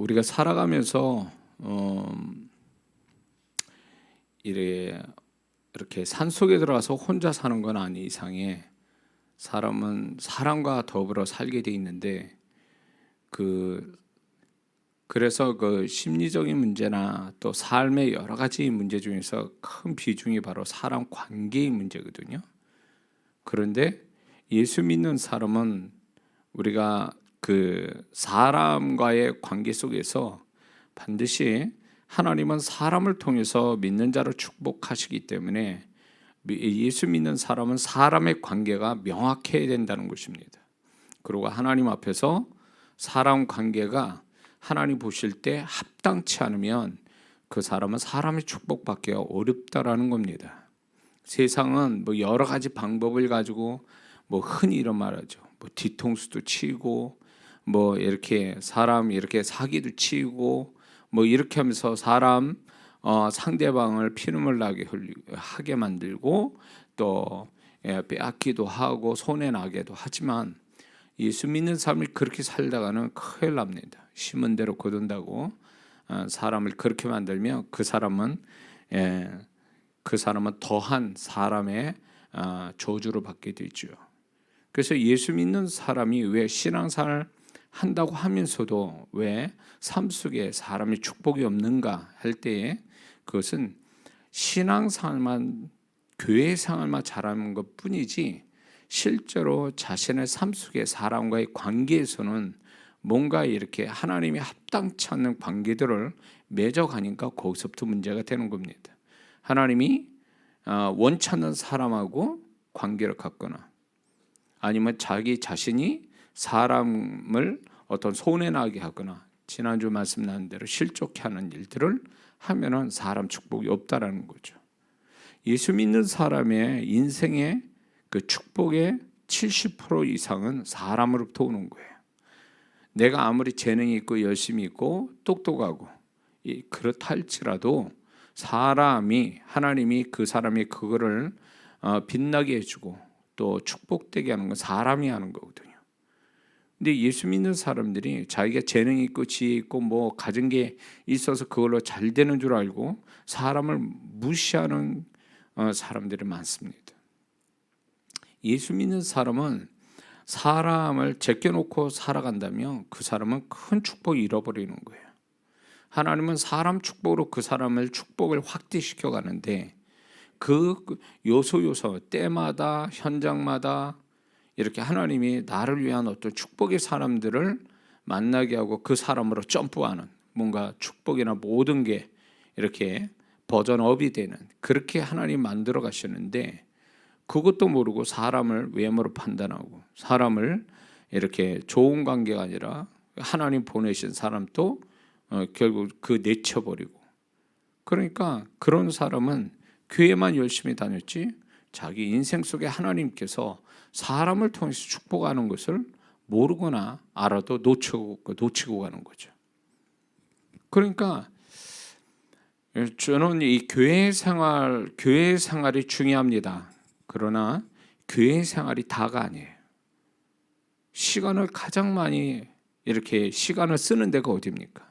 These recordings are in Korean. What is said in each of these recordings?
우리가 살아가면서 이렇게 산속에 들어가서 혼자 사는 건 아닌 이상에 사람은 사람과 더불어 살게 돼 있는데 그래서 그 심리적인 문제나 또 삶의 여러 가지 문제 중에서 큰 비중이 바로 사람 관계의 문제거든요. 그런데 예수 믿는 사람은 우리가 그 사람과의 관계 속에서 반드시 하나님은 사람을 통해서 믿는 자를 축복하시기 때문에 예수 믿는 사람은 사람의 관계가 명확해야 된다는 것입니다. 그리고 하나님 앞에서 사람 관계가 하나님 보실 때 합당치 않으면 그 사람은 사람의 축복받기가 어렵다라는 겁니다. 세상은 뭐 여러 가지 방법을 가지고 뭐 흔히 이런 말하죠. 뭐 뒤통수도 치고 뭐 이렇게 사람 이렇게 사기도 치고 뭐 이렇게 하면서 사람 상대방을 피눈물 나게 하게 만들고 또 빼앗기도 하고 손해 나게도 하지만 예수 믿는 사람이 그렇게 살다가는 큰일 납니다. 심은 대로 거둔다고 사람을 그렇게 만들면 그 사람은 더한 사람의 저주를 받게 되죠. 그래서 예수 믿는 사람이 왜 신앙생활을 한다고 하면서도 왜 삶 속에 사람의 축복이 없는가 할 때에 그것은 신앙생활만 교회 생활만 잘하는 것뿐이지 실제로 자신의 삶 속에 사람과의 관계에서는 뭔가 이렇게 하나님이 합당치 않는 관계들을 맺어가니까 거기서부터 문제가 되는 겁니다. 하나님이 원치 않는 사람하고 관계를 갖거나 아니면 자기 자신이 사람을 어떤 손해나게 하거나 지난주 말씀 나눈 대로 실족해 하는 일들을 하면은 사람 축복이 없다라는 거죠. 예수 믿는 사람의 인생의 그 축복의 70% 이상은 사람으로부터 오는 거예요. 내가 아무리 재능이 있고 열심히 있고 똑똑하고 그렇다 할지라도 사람이 하나님이 그 사람이 그거를 빛나게 해주고 또 축복되게 하는 건 사람이 하는 거거든요. 근데 예수 믿는 사람들이 자기가 재능이 있고 지혜 있고 뭐 가진 게 있어서 그걸로 잘 되는 줄 알고 사람을 무시하는 사람들이 많습니다. 예수 믿는 사람은 사람을 제껴놓고 살아간다면 그 사람은 큰 축복을 잃어버리는 거예요. 하나님은 사람 축복으로 그 사람을 축복을 확대시켜 가는데 그 요소 때마다 현장마다 이렇게 하나님이 나를 위한 어떤 축복의 사람들을 만나게 하고 그 사람으로 점프하는 뭔가 축복이나 모든 게 이렇게 버전업이 되는 그렇게 하나님 만들어 가시는데 그것도 모르고 사람을 외모로 판단하고 사람을 이렇게 좋은 관계가 아니라 하나님 보내신 사람도 결국 그 내쳐버리고 그러니까 그런 사람은 교회만 열심히 다녔지 자기 인생 속에 하나님께서 사람을 통해서 축복하는 것을 모르거나 알아도 놓치고 가는 거죠. 그러니까 저는 이 교회 생활이 중요합니다. 그러나 교회 생활이 다가 아니에요. 시간을 가장 많이 이렇게 시간을 쓰는 데가 어디입니까?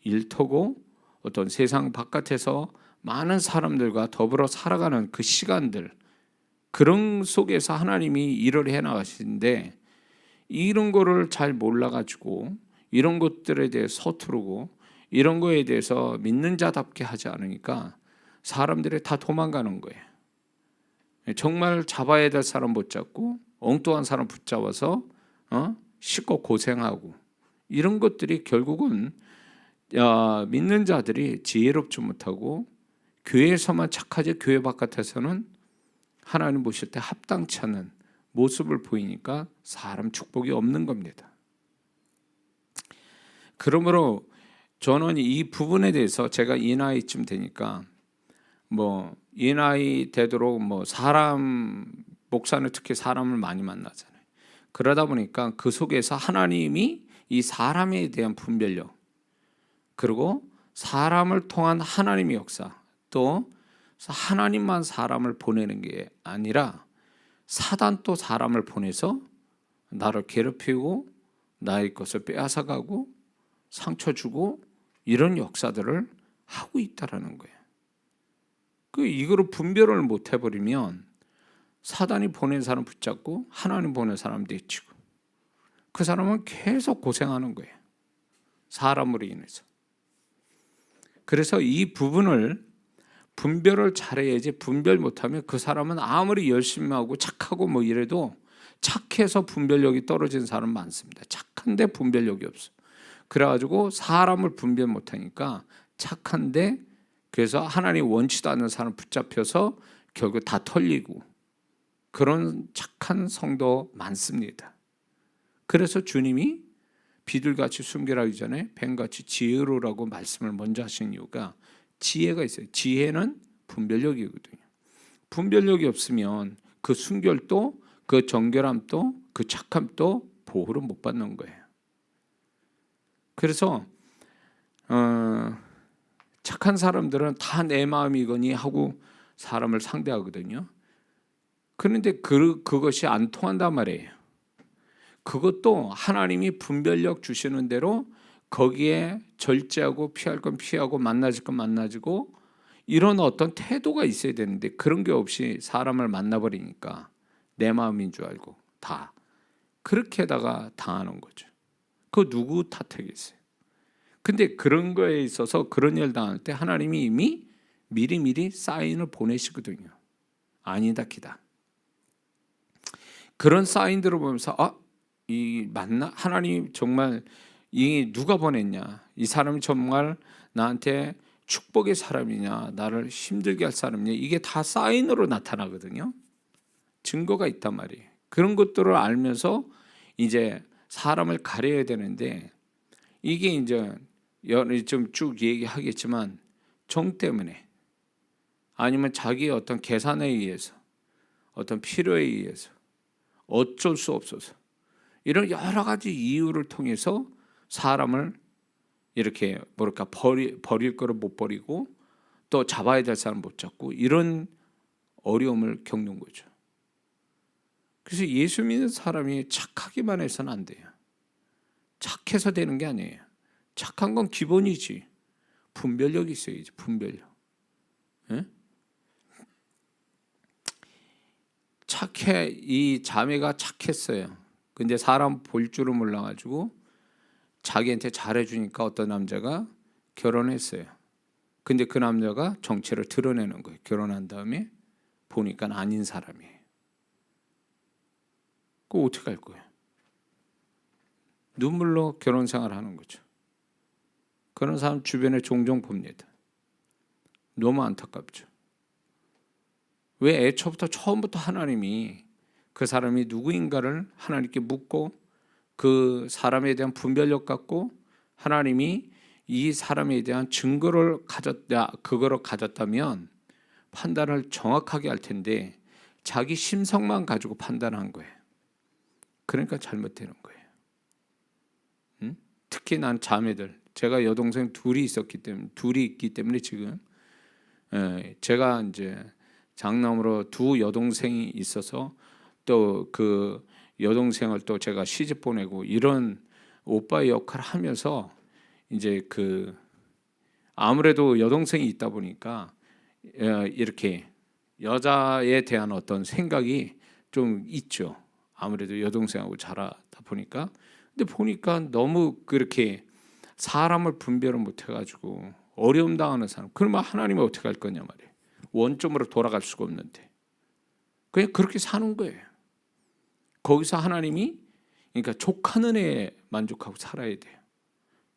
일터고 어떤 세상 바깥에서 많은 사람들과 더불어 살아가는 그 시간들 그런 속에서 하나님이 일을 해나가시는데 이런 거를 잘 몰라가지고 이런 것들에 대해 서투르고 이런 거에 대해서 믿는 자답게 하지 않으니까 사람들이 다 도망가는 거예요. 정말 잡아야 될 사람 못 잡고 엉뚱한 사람 붙잡아서 씻고 고생하고 이런 것들이 결국은 믿는 자들이 지혜롭지 못하고 교회에서만 착하지 교회 바깥에서는 하나님 보실 때 합당치 않은 모습을 보이니까 사람 축복이 없는 겁니다. 그러므로 저는 이 부분에 대해서 제가 이 나이쯤 되니까 이 나이 되도록 사람 목사는 특히 사람을 많이 만나잖아요. 그러다 보니까 그 속에서 하나님이 이 사람에 대한 분별력 그리고 사람을 통한 하나님의 역사 또 하나님만 사람을 보내는 게 아니라 사단도 사람을 보내서 나를 괴롭히고 나의 것을 빼앗아가고 상처 주고 이런 역사들을 하고 있다라는 거예요. 이거를 분별을 못 해버리면 사단이 보낸 사람 붙잡고 하나님 보낸 사람 내치고 그 사람은 계속 고생하는 거예요. 사람으로 인해서. 그래서 이 부분을 분별을 잘해야지, 분별 못하면 그 사람은 아무리 열심히 하고 착하고 뭐 이래도 착해서 분별력이 떨어지는 사람 많습니다. 착한데 분별력이 없어. 그래가지고 사람을 분별 못하니까 착한데 그래서 하나님 원치도 않는 사람 붙잡혀서 결국 다 털리고 그런 착한 성도 많습니다. 그래서 주님이 비둘같이 순결하기 전에 뱀같이 지혜로라고 말씀을 먼저 하신 이유가 지혜가 있어요. 지혜는 분별력이거든요. 분별력이 없으면 그 순결도 그 정결함도 그 착함도 보호를 못 받는 거예요. 그래서 착한 사람들은 다 내 마음이거니 하고 사람을 상대하거든요. 그런데 그것이 안 통한단 말이에요. 그것도 하나님이 분별력 주시는 대로 거기에 절제하고 피할 건 피하고 만나질 건 만나지고 이런 어떤 태도가 있어야 되는데 그런 게 없이 사람을 만나버리니까 내 마음인 줄 알고 다 그렇게다가 당하는 거죠. 그거 누구 탓하겠어요? 근데 그런 거에 있어서 그런 일 당할 때 하나님이 이미 미리미리 사인을 보내시거든요. 아니다 기다. 그런 사인들을 보면서 이 맞나? 하나님 정말 이 누가 보냈냐? 이 사람이 정말 나한테 축복의 사람이냐? 나를 힘들게 할 사람이냐? 이게 다 사인으로 나타나거든요. 증거가 있단 말이에요. 그런 것들을 알면서 이제 사람을 가려야 되는데 이게 이제 좀 쭉 얘기하겠지만 정 때문에 아니면 자기의 어떤 계산에 의해서 어떤 필요에 의해서 어쩔 수 없어서 이런 여러 가지 이유를 통해서 사람을 이렇게 뭐랄까 버릴 거를 못 버리고 또 잡아야 될 사람 못 잡고 이런 어려움을 겪는 거죠. 그래서 예수 믿는 사람이 착하기만 해서는 안 돼요. 착해서 되는 게 아니에요. 착한 건 기본이지. 분별력이 있어야지. 분별력. 예? 착해. 이 자매가 착했어요. 근데 사람 볼 줄을 몰라가지고 자기한테 잘해주니까 어떤 남자가 결혼했어요. 근데 그 남자가 정체를 드러내는 거예요. 결혼한 다음에 보니까 아닌 사람이에요. 그거 어떻게 할 거예요? 눈물로 결혼 생활을 하는 거죠. 그런 사람 주변에 종종 봅니다. 너무 안타깝죠. 왜 애초부터 처음부터 하나님이 그 사람이 누구인가를 하나님께 묻고 그 사람에 대한 분별력 갖고 하나님이 이 사람에 대한 증거를 그거를 가졌다면 판단을 정확하게 할 텐데 자기 심성만 가지고 판단한 거예요. 그러니까 잘못되는 거예요. 특히 난 자매들, 제가 여동생 둘이 있기 때문에 지금 제가 이제 장남으로 두 여동생이 있어서 또 그 여동생을 또 제가 시집 보내고 이런 오빠의 역할을 하면서 이제 그 아무래도 여동생이 있다 보니까 이렇게 여자에 대한 어떤 생각이 좀 있죠. 아무래도 여동생하고 자라다 보니까. 근데 보니까 너무 그렇게 사람을 분별을 못 해가지고 어려움 당하는 사람. 그러면 하나님은 어떻게 할 거냐 말이에요. 원점으로 돌아갈 수가 없는데 그냥 그렇게 사는 거예요. 거기서 하나님이 그러니까 족하는 애에 만족하고 살아야 돼요.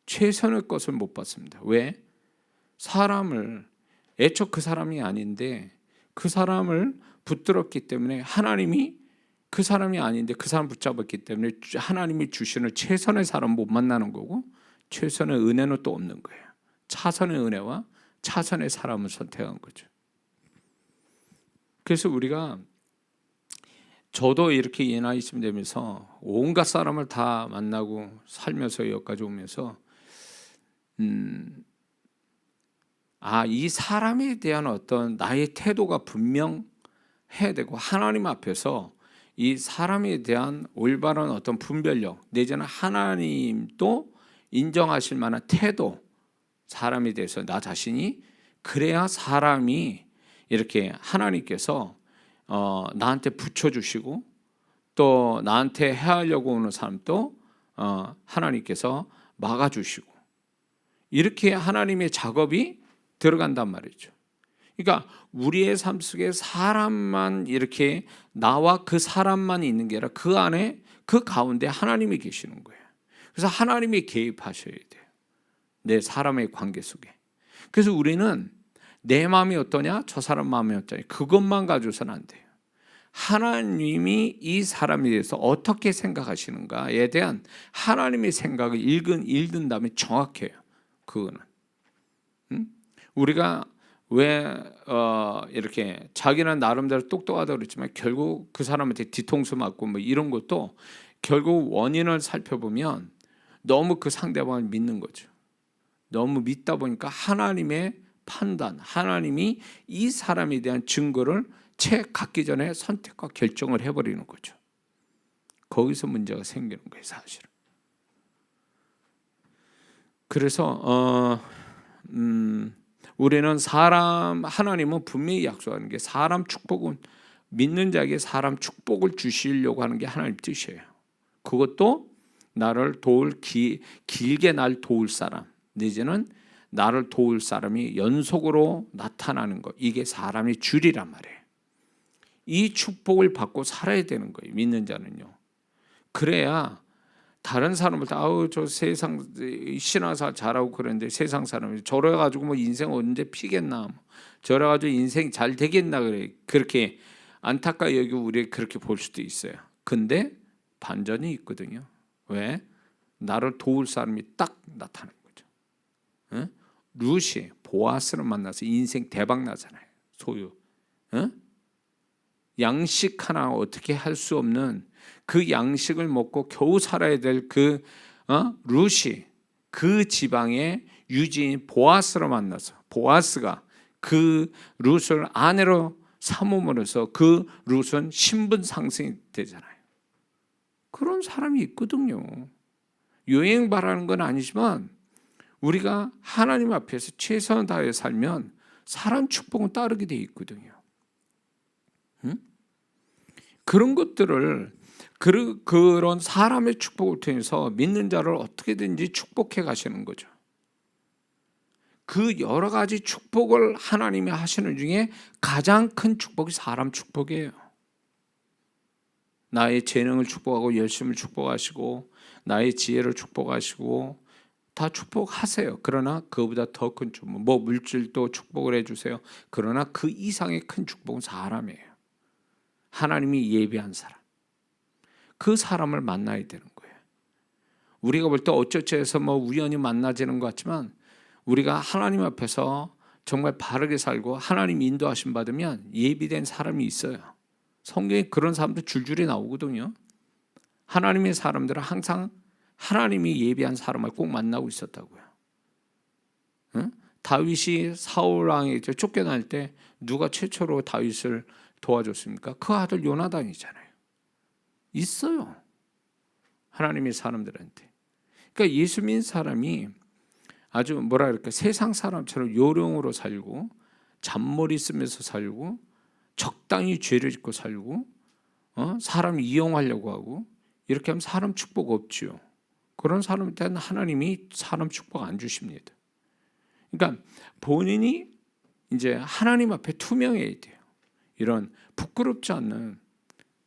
최선의 것을 못 받습니다. 왜? 사람을 애초 그 사람이 아닌데 그 사람을 붙들었기 때문에 하나님이 그 사람이 아닌데 그 사람 붙잡았기 때문에 하나님이 주시는 최선의 사람 못 만나는 거고 최선의 은혜는 또 없는 거예요. 차선의 은혜와 차선의 사람을 선택한 거죠. 그래서 우리가 저도 이렇게 이 나이쯤 되면서 온갖 사람을 다 만나고 살면서 여기까지 오면서 이 사람에 대한 어떤 나의 태도가 분명해야 되고 하나님 앞에서 이 사람에 대한 올바른 어떤 분별력 내지는 하나님도 인정하실 만한 태도, 사람에 대해서 나 자신이 그래야 사람이 이렇게 하나님께서 나한테 붙여주시고 또 나한테 해하려고 오는 사람도 하나님께서 막아주시고 이렇게 하나님의 작업이 들어간단 말이죠. 그러니까 우리의 삶 속에 사람만 이렇게 나와 그 사람만 있는 게 아니라 그 안에 그 가운데 하나님이 계시는 거예요. 그래서 하나님이 개입하셔야 돼요. 내 사람의 관계 속에. 그래서 우리는 내 마음이 어떠냐? 저 사람 마음이 어떠냐? 그것만 가지고서는 안 돼요. 하나님이 이 사람에 대해서 어떻게 생각하시는가에 대한 하나님의 생각을 읽은 다음에 정확해요. 그거는. 우리가 왜 이렇게 자기는 나름대로 똑똑하다고 그랬지만 결국 그 사람한테 뒤통수 맞고 뭐 이런 것도 결국 원인을 살펴보면 너무 그 상대방을 믿는 거죠. 너무 믿다 보니까 하나님의 판단, 하나님이 이 사람에 대한 증거를 채 갖기 전에 선택과 결정을 해버리는 거죠. 거기서 문제가 생기는 거예요, 사실은. 그래서 우리는 하나님은 분명히 약속하는 게 사람 축복은 믿는 자에게 사람 축복을 주시려고 하는 게 하나님 뜻이에요. 그것도 나를 길게 날 도울 사람, 내지는 나를 도울 사람이 연속으로 나타나는 것, 이게 사람의 줄이란 말이에요. 이 축복을 받고 살아야 되는 거예요, 믿는 자는요. 그래야 다른 사람을 저 세상 신앙사 잘하고 그러는데 세상 사람이 저래 가지고 뭐 인생 언제 피겠나, 저래 가지고 인생 잘 되겠나, 그렇게 안타까워 여기고 우리 그렇게 볼 수도 있어요. 근데 반전이 있거든요. 왜? 나를 도울 사람이 딱 나타나는 거죠. 루시 보아스를 만나서 인생 대박 나잖아요. 소유. 양식 하나 어떻게 할 수 없는 그 양식을 먹고 겨우 살아야 될 그 루시, 그 지방의 유지인 보아스를 만나서 보아스가 그 룻을 아내로 삼음으로써 그 룻은 신분 상승이 되잖아요. 그런 사람이 있거든요. 여행 바라는 건 아니지만 우리가 하나님 앞에서 최선을 다해 살면 사람 축복은 따르게 돼 있거든요. 그런 것들을 그런 사람의 축복을 통해서 믿는 자를 어떻게든지 축복해 가시는 거죠. 그 여러 가지 축복을 하나님이 하시는 중에 가장 큰 축복이 사람 축복이에요. 나의 재능을 축복하고 열심을 축복하시고 나의 지혜를 축복하시고 다 축복하세요. 그러나 그보다 더 큰 축복, 뭐 물질도 축복을 해주세요. 그러나 그 이상의 큰 축복은 사람이에요. 하나님이 예비한 사람, 그 사람을 만나야 되는 거예요. 우리가 볼 때 어쩌지 해서 뭐 우연히 만나지는 것 같지만 우리가 하나님 앞에서 정말 바르게 살고 하나님 인도하심 받으면 예비된 사람이 있어요. 성경에 그런 사람도 줄줄이 나오거든요. 하나님의 사람들은 항상 하나님이 예비한 사람을 꼭 만나고 있었다고요. 다윗이 사울 왕에게 쫓겨날 때 누가 최초로 다윗을 도와줬습니까? 그 아들 요나단이잖아요. 있어요. 하나님의 사람들한테. 그러니까 예수 믿는 사람이 아주 뭐라 그럴까, 세상 사람처럼 요령으로 살고 잔머리 쓰면서 살고 적당히 죄를 짓고 살고 사람 이용하려고 하고 이렇게 하면 사람 축복 없지요. 그런 사람한테는 하나님이 사람 축복 안 주십니다. 그러니까 본인이 이제 하나님 앞에 투명해야 돼요. 이런 부끄럽지 않는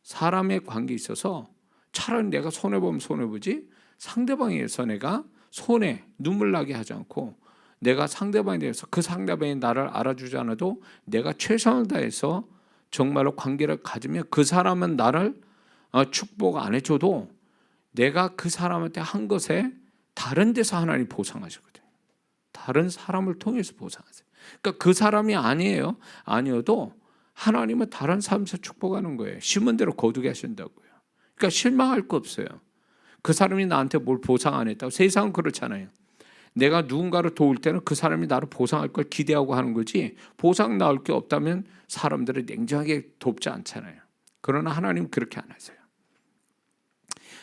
사람의 관계에 있어서 차라리 내가 손해보면 손해보지 상대방에서 내가 손해 눈물 나게 하지 않고 내가 상대방에 대해서 그 상대방이 나를 알아주지 않아도 내가 최선을 다해서 정말로 관계를 가지면 그 사람은 나를 축복 안 해줘도 내가 그 사람한테 한 것에 다른 데서 하나님 보상하시거든요. 다른 사람을 통해서 보상하세요. 그러니까 그 사람이 아니어도 하나님은 다른 사람에서 축복하는 거예요. 심은 대로 거두게 하신다고요. 그러니까 실망할 거 없어요. 그 사람이 나한테 뭘 보상 안 했다고. 세상은 그렇잖아요. 내가 누군가를 도울 때는 그 사람이 나를 보상할 걸 기대하고 하는 거지 보상 나올 게 없다면 사람들을 냉정하게 돕지 않잖아요. 그러나 하나님은 그렇게 안 하세요.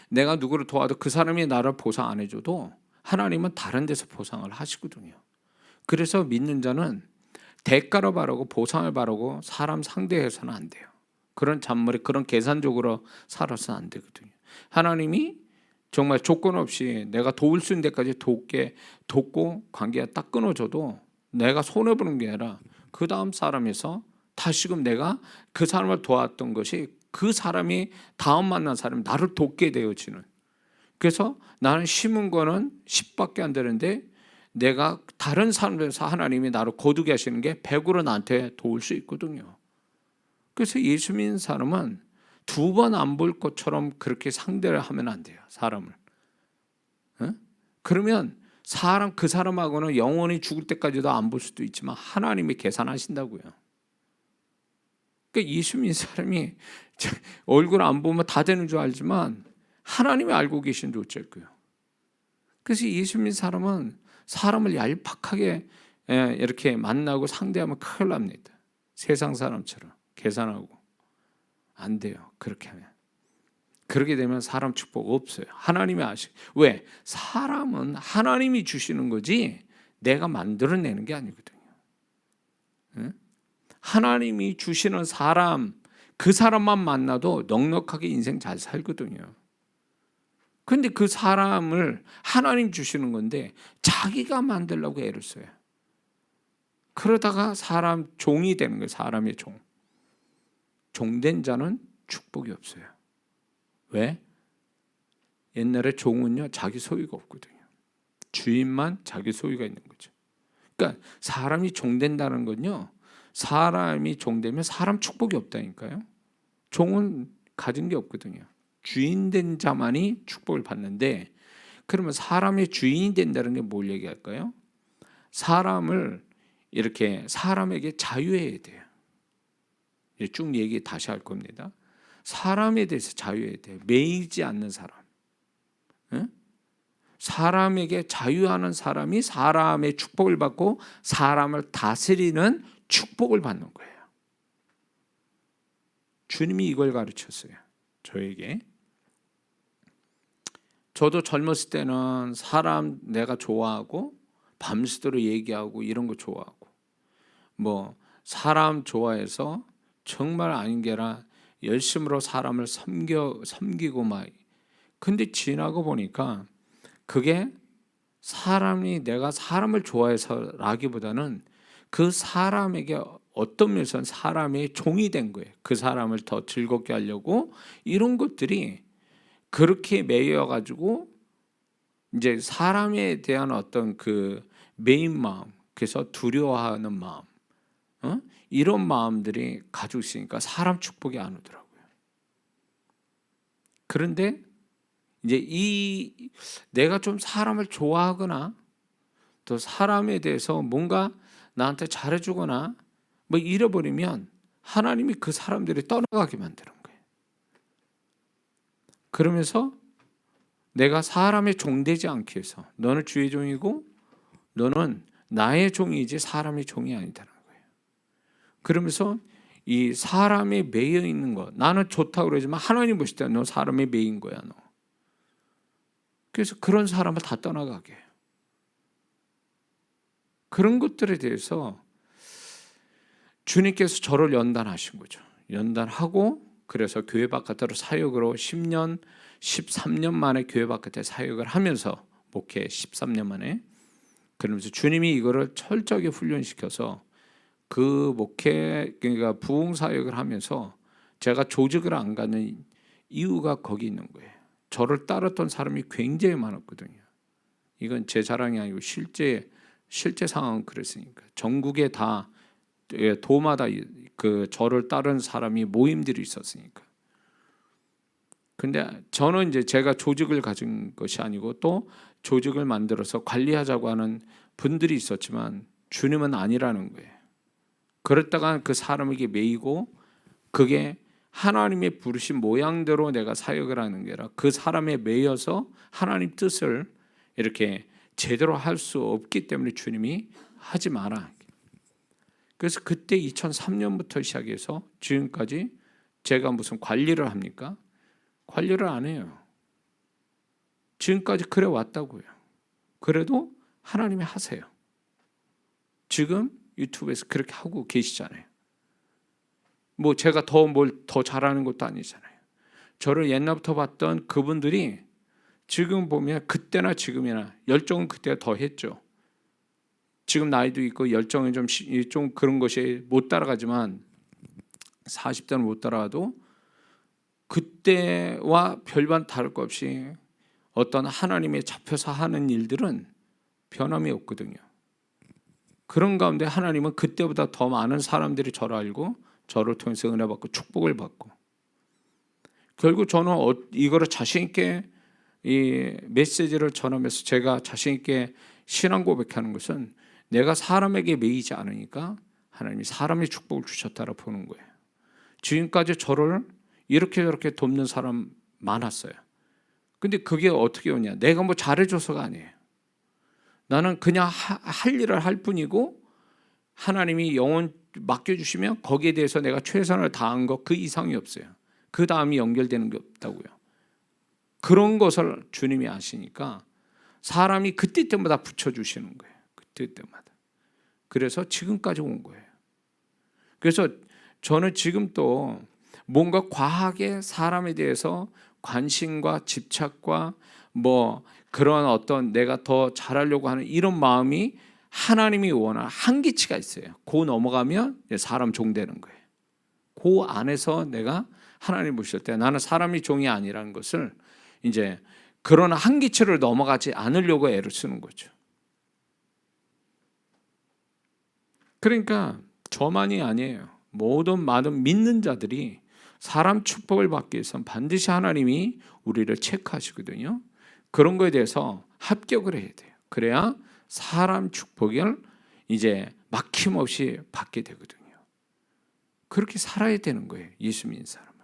내가 누구를 도와도 그 사람이 나를 보상 안 해줘도 하나님은 다른 데서 보상을 하시거든요. 그래서 믿는 자는 대가로 바라고 보상을 바라고 사람 상대해서는 안 돼요. 그런 잔머리, 그런 계산적으로 살아서는 안 되거든요. 하나님이 정말 조건 없이 내가 도울 수 있는 데까지 돕고 관계가 딱 끊어져도 내가 손해보는 게 아니라 그 다음 사람에서 다시금 내가 그 사람을 도왔던 것이 그 사람이 다음 만난 사람이 나를 돕게 되어지는. 그래서 나는 심은 거는 10밖에 안 되는데 내가 다른 사람에서 하나님이 나를 거두게 하시는 게 100으로 나한테 도울 수 있거든요. 그래서 예수 믿는 사람은 두 번 안 볼 것처럼 그렇게 상대를 하면 안 돼요. 사람을. 그러면 그 사람하고는 영원히 죽을 때까지도 안 볼 수도 있지만 하나님이 계산하신다고요. 그러니까 예수 믿는 사람이 얼굴 안 보면 다 되는 줄 알지만 하나님이 알고 계신지 어쩔 거예요. 그래서 예수 믿는 사람은 사람을 얄팍하게 이렇게 만나고 상대하면 큰일 납니다. 세상 사람처럼 계산하고 안 돼요. 그렇게 하면. 그렇게 되면 사람 축복 없어요. 하나님이 왜? 사람은 하나님이 주시는 거지 내가 만들어내는 게 아니거든요. 하나님이 주시는 사람, 그 사람만 만나도 넉넉하게 인생 잘 살거든요. 그런데 그 사람을 하나님 주시는 건데 자기가 만들려고 애를 써요. 그러다가 사람 종이 되는 거예요. 사람의 종. 종된 자는 축복이 없어요. 왜? 옛날에 종은요 자기 소유가 없거든요. 주인만 자기 소유가 있는 거죠. 그러니까 사람이 종된다는 건요, 사람이 종되면 사람 축복이 없다니까요. 종은 가진 게 없거든요. 주인된 자만이 축복을 받는데, 그러면 사람의 주인이 된다는 게 뭘 얘기할까요? 사람을 이렇게 사람에게 자유해야 돼요. 쭉 얘기 다시 할 겁니다. 사람에 대해서 자유해야 돼요. 매이지 않는 사람. 사람에게 자유하는 사람이 사람의 축복을 받고 사람을 다스리는 축복을 받는 거예요. 주님이 이걸 가르쳤어요. 저에게. 저도 젊었을 때는 사람 내가 좋아하고 밤새도록 얘기하고 이런 거 좋아하고 뭐 사람 좋아해서 정말 아닌 게 아니라 열심으로 사람을 섬기고 막. 근데 지나고 보니까 그게 내가 사람을 좋아해서라기보다는 그 사람에게 어떤 면에서는 사람의 종이 된 거예요. 그 사람을 더 즐겁게 하려고 이런 것들이 그렇게 매여가지고 이제 사람에 대한 어떤 그 매인 마음, 그래서 두려워하는 마음, 이런 마음들이 가지고 있으니까 사람 축복이 안 오더라고요. 그런데 이제 내가 좀 사람을 좋아하거나 또 사람에 대해서 뭔가 나한테 잘해주거나 뭐 잃어버리면 하나님이 그 사람들이 떠나가게 만드는 거예요. 그러면서 내가 사람의 종되지 않게 해서 너는 주의 종이고 너는 나의 종이지 사람의 종이 아니다라는 거예요. 그러면서 이 사람에 매여 있는 것, 나는 좋다고 그러지만 하나님 보실 때 너 사람에 매인 거야 너. 그래서 그런 사람을 다 떠나가게 해요. 그런 것들에 대해서 주님께서 저를 연단하신 거죠. 연단하고 그래서 교회 바깥으로 사역으로 10년, 13년 만에 교회 바깥에 사역을 하면서 목회 13년 만에 그러면서 주님이 이거를 철저하게 훈련시켜서 그 목회 그러니까 부흥 사역을 하면서 제가 조직을 안 가는 이유가 거기 있는 거예요. 저를 따랐던 사람이 굉장히 많았거든요. 이건 제 자랑이 아니고 실제 상황은 그랬으니까 전국에 다 도마다 그 저를 따른 사람이 모임들이 있었으니까. 근데 저는 이제 제가 조직을 가진 것이 아니고 또 조직을 만들어서 관리하자고 하는 분들이 있었지만 주님은 아니라는 거예요. 그랬다가 그 사람에게 매이고 그게 하나님의 부르신 모양대로 내가 사역을 하는 게 아니라 그 사람에 매여서 하나님 뜻을 이렇게 제대로 할 수 없기 때문에 주님이 하지 마라. 그래서 그때 2003년부터 시작해서 지금까지 제가 무슨 관리를 합니까? 관리를 안 해요. 지금까지 그래 왔다고요. 그래도 하나님이 하세요. 지금 유튜브에서 그렇게 하고 계시잖아요. 뭐 제가 뭘 더 잘하는 것도 아니잖아요. 저를 옛날부터 봤던 그분들이 지금 보면 그때나 지금이나 열정은 그때가 더 했죠. 지금 나이도 있고 열정이 좀 그런 것이 못 따라가지만 40대는 못 따라가도 그때와 별반 다를 것 없이 어떤 하나님에 잡혀서 하는 일들은 변함이 없거든요. 그런 가운데 하나님은 그때보다 더 많은 사람들이 저를 알고 저를 통해서 은혜 받고 축복을 받고, 결국 저는 이거를 자신 있게 이 메시지를 전하면서 제가 자신 있게 신앙 고백하는 것은 내가 사람에게 매이지 않으니까 하나님이 사람의 축복을 주셨다라 보는 거예요. 지금까지 저를 이렇게 저렇게 돕는 사람 많았어요. 근데 그게 어떻게 오냐? 내가 뭐 잘해줘서가 아니에요. 나는 그냥 할 일을 할 뿐이고 하나님이 영혼 맡겨주시면 거기에 대해서 내가 최선을 다한 것 그 이상이 없어요. 그 다음이 연결되는 게 없다고요. 그런 것을 주님이 아시니까 사람이 그때 때마다 붙여주시는 거예요. 그때 때마다. 그래서 지금까지 온 거예요. 그래서 저는 지금 또 뭔가 과하게 사람에 대해서 관심과 집착과 뭐 그런 어떤 내가 더 잘하려고 하는 이런 마음이 하나님이 원하는 한계치가 있어요. 그 넘어가면 사람 종 되는 거예요. 그 안에서 내가 하나님 보실 때 나는 사람이 종이 아니라는 것을 이제 그런 한계치를 넘어가지 않으려고 애를 쓰는 거죠. 그러니까 저만이 아니에요. 모든 많은 믿는 자들이 사람 축복을 받기 위해서는 반드시 하나님이 우리를 체크하시거든요. 그런 거에 대해서 합격을 해야 돼요. 그래야 사람 축복을 이제 막힘없이 받게 되거든요. 그렇게 살아야 되는 거예요. 예수 믿는 사람은.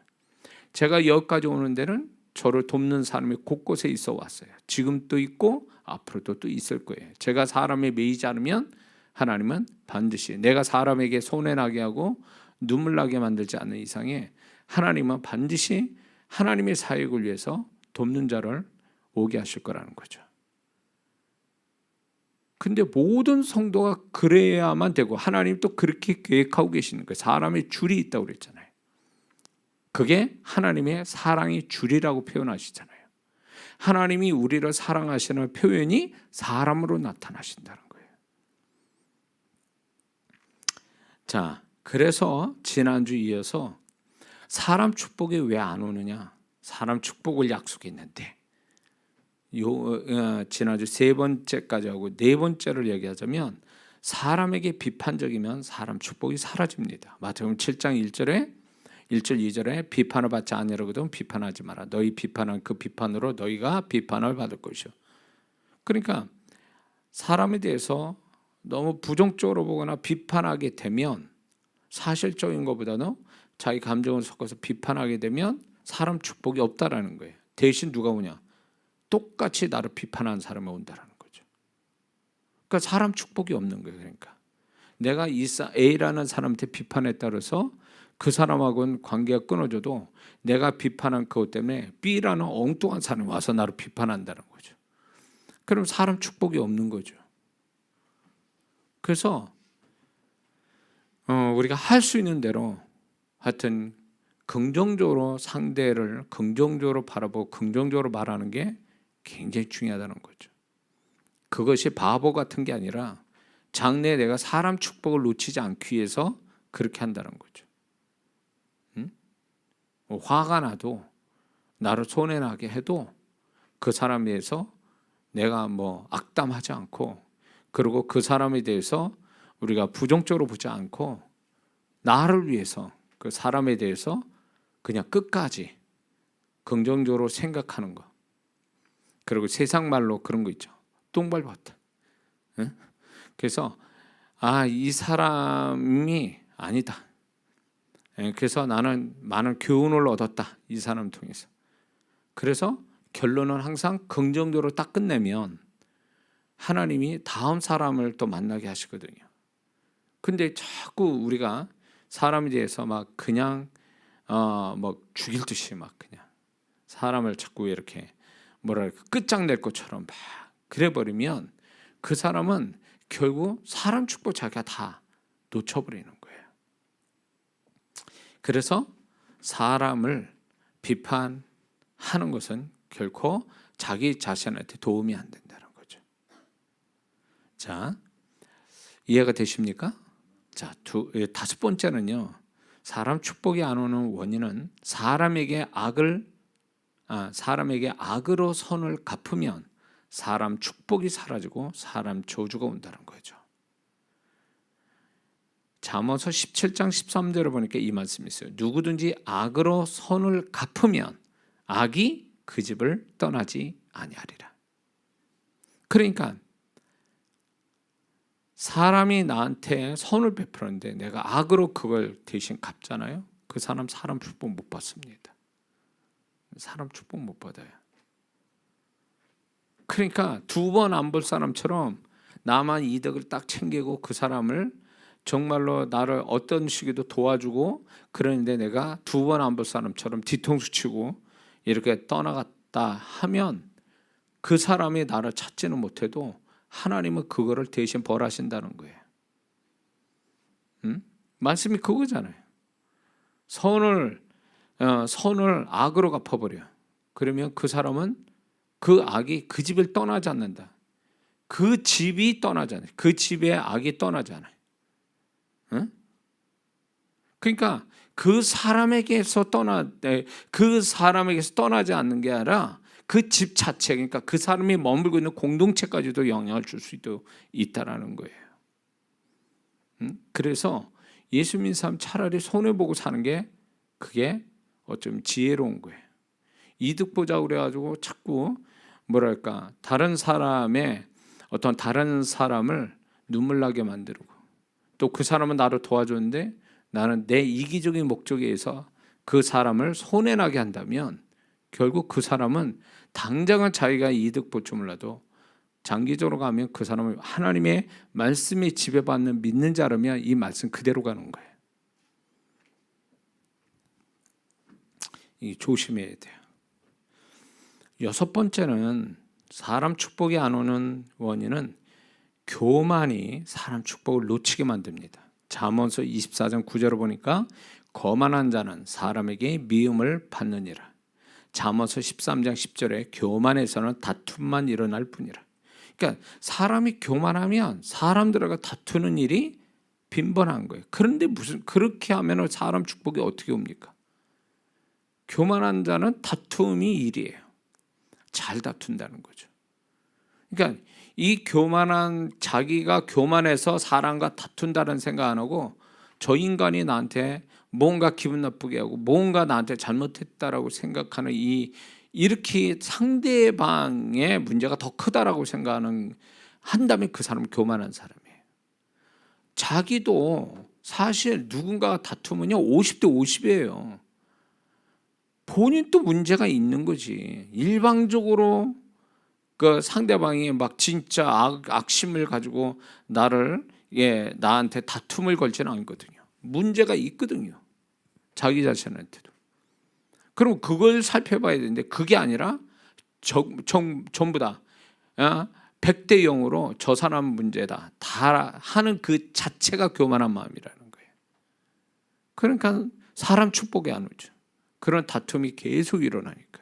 제가 여기까지 오는 데는 저를 돕는 사람이 곳곳에 있어 왔어요. 지금도 있고 앞으로도 또 있을 거예요. 제가 사람에 매이지 않으면 하나님은 반드시 내가 사람에게 손해나게 하고 눈물 나게 만들지 않는 이상에 하나님은 반드시 하나님의 사역을 위해서 돕는 자를 오게 하실 거라는 거죠. 근데 모든 성도가 그래야만 되고 하나님 또 그렇게 계획하고 계시는 거예요. 사람의 줄이 있다고 그랬잖아요. 그게 하나님의 사랑의 줄이라고 표현하시잖아요. 하나님이 우리를 사랑하시는 표현이 사람으로 나타나신다는 거예요. 자, 그래서 지난주 이어서 사람 축복이 왜 안 오느냐? 사람 축복을 약속했는데 지난주 세 번째까지 하고 네 번째를 얘기하자면 사람에게 비판적이면 사람 축복이 사라집니다. 마태복음 7장 1절 2절에 비판을 받지 아니하거든 비판하지 마라. 너희 비판한 그 비판으로 너희가 비판을 받을 것이요. 그러니까 사람에 대해서 너무 부정적으로 보거나 비판하게 되면 사실적인 것보다는 자기 감정을 섞어서 비판하게 되면 사람 축복이 없다라는 거예요. 대신 누가 오냐? 똑같이 나를 비판하는 사람이 온다라는 거죠. 그러니까 사람 축복이 없는 거예요. 그러니까 내가 A라는 사람한테 비판에 따라서 그 사람하고는 관계가 끊어져도 내가 비판한 그것 때문에 B라는 엉뚱한 사람이 와서 나를 비판한다는 거죠. 그럼 사람 축복이 없는 거죠. 그래서 우리가 할 수 있는 대로 하여튼 긍정적으로 상대를 긍정적으로 바라보고 긍정적으로 말하는 게 굉장히 중요하다는 거죠. 그것이 바보 같은 게 아니라 장래에 내가 사람 축복을 놓치지 않기 위해서 그렇게 한다는 거죠. 화가 나도 나를 손해나게 해도 그 사람에 대해서 내가 뭐 악담하지 않고 그리고 그 사람에 대해서 우리가 부정적으로 보지 않고 나를 위해서 그 사람에 대해서 그냥 끝까지 긍정적으로 생각하는 거. 그리고 세상 말로 그런 거 있죠. 똥 밟았다. 그래서 이 사람이 아니다. 그래서 나는 많은 교훈을 얻었다. 이 사람 통해서. 그래서 결론은 항상 긍정적으로 딱 끝내면 하나님이 다음 사람을 또 만나게 하시거든요. 근데 자꾸 우리가 사람에 대해서 막 그냥 뭐 죽일 듯이 막 그냥 사람을 자꾸 이렇게 뭐랄까 끝장낼 것처럼 막 그래 버리면 그 사람은 결국 사람 축복 자기가 다 놓쳐버리는 거예요. 그래서 사람을 비판하는 것은 결코 자기 자신한테 도움이 안 된다는 거죠. 자, 이해가 되십니까? 자, 다섯 번째는요. 사람 축복이 안 오는 원인은 사람에게 악으로 선을 갚으면 사람 축복이 사라지고 사람 저주가 온다는 거죠. 잠언서 17장 13절을 보니까 이 말씀이 있어요. 누구든지 악으로 선을 갚으면 악이 그 집을 떠나지 아니하리라. 그러니까 사람이 나한테 선을 베풀었는데 내가 악으로 그걸 대신 갚잖아요. 그 사람 축복 못 받습니다. 사람 축복 못 받아요. 그러니까 두 번 안 볼 사람처럼 나만 이득을 딱 챙기고 그 사람을 정말로 나를 어떤 식으로 도와주고 그러는데 내가 두 번 안 볼 사람처럼 뒤통수 치고 이렇게 떠나갔다 하면 그 사람이 나를 찾지는 못해도 하나님은 그거를 대신 벌하신다는 거예요. 말씀이 그거잖아요. 선을 악으로 갚아버려. 그러면 그 사람은 그 악이 그 집을 떠나지 않는다. 그 집이 떠나잖아요. 그 집의 악이 떠나잖아요. 그러니까 그 사람에게서 떠나지 않는 게 아니라 그 집 자체, 그러니까 그 사람이 머물고 있는 공동체까지도 영향을 줄 수도 있다라는 거예요. 그래서 예수 믿는 사람 차라리 손해보고 사는 게 그게 어쩌면 지혜로운 거예요. 이득 보자고 그래가지고 자꾸 다른 사람의 어떤 다른 사람을 눈물 나게 만들고 또 그 사람은 나를 도와줬는데 나는 내 이기적인 목적에 의해서 그 사람을 손해나게 한다면 결국 그 사람은 당장은 자기가 이득 볼지 몰라도 장기적으로 가면 그 사람은 하나님의 말씀에 지배받는 믿는 자라면 이 말씀 그대로 가는 거예요. 이 조심해야 돼요. 여섯 번째는 사람 축복이 안 오는 원인은 교만이 사람 축복을 놓치게 만듭니다. 잠언서 24장 9절을 보니까 거만한 자는 사람에게 미움을 받느니라. 잠언서 13장 10절에 교만에서는 다툼만 일어날 뿐이라. 그러니까 사람이 교만하면 사람들과 다투는 일이 빈번한 거예요. 그런데 그렇게 하면 사람 축복이 어떻게 옵니까? 교만한 자는 다툼이 일이에요. 잘 다툰다는 거죠. 그러니까 이 자기가 교만해서 사람과 다툰다는 생각 안 하고 저 인간이 나한테 뭔가 기분 나쁘게 하고 뭔가 나한테 잘못했다라고 생각하는 이렇게 상대방의 문제가 더 크다라고 한다면 그 사람은 교만한 사람이에요. 자기도 사실 누군가가 다투면요 50대 50이에요. 본인도 문제가 있는 거지. 일방적으로 그 상대방이 막 진짜 악심을 가지고 나한테 다툼을 걸지는 않거든요. 문제가 있거든요. 자기 자신한테도. 그럼 그걸 살펴봐야 되는데 그게 아니라 전부 다 100대 0으로 저 사람 문제다 다 하는 그 자체가 교만한 마음이라는 거예요. 그러니까 사람 축복이 안 오죠. 그런 다툼이 계속 일어나니까.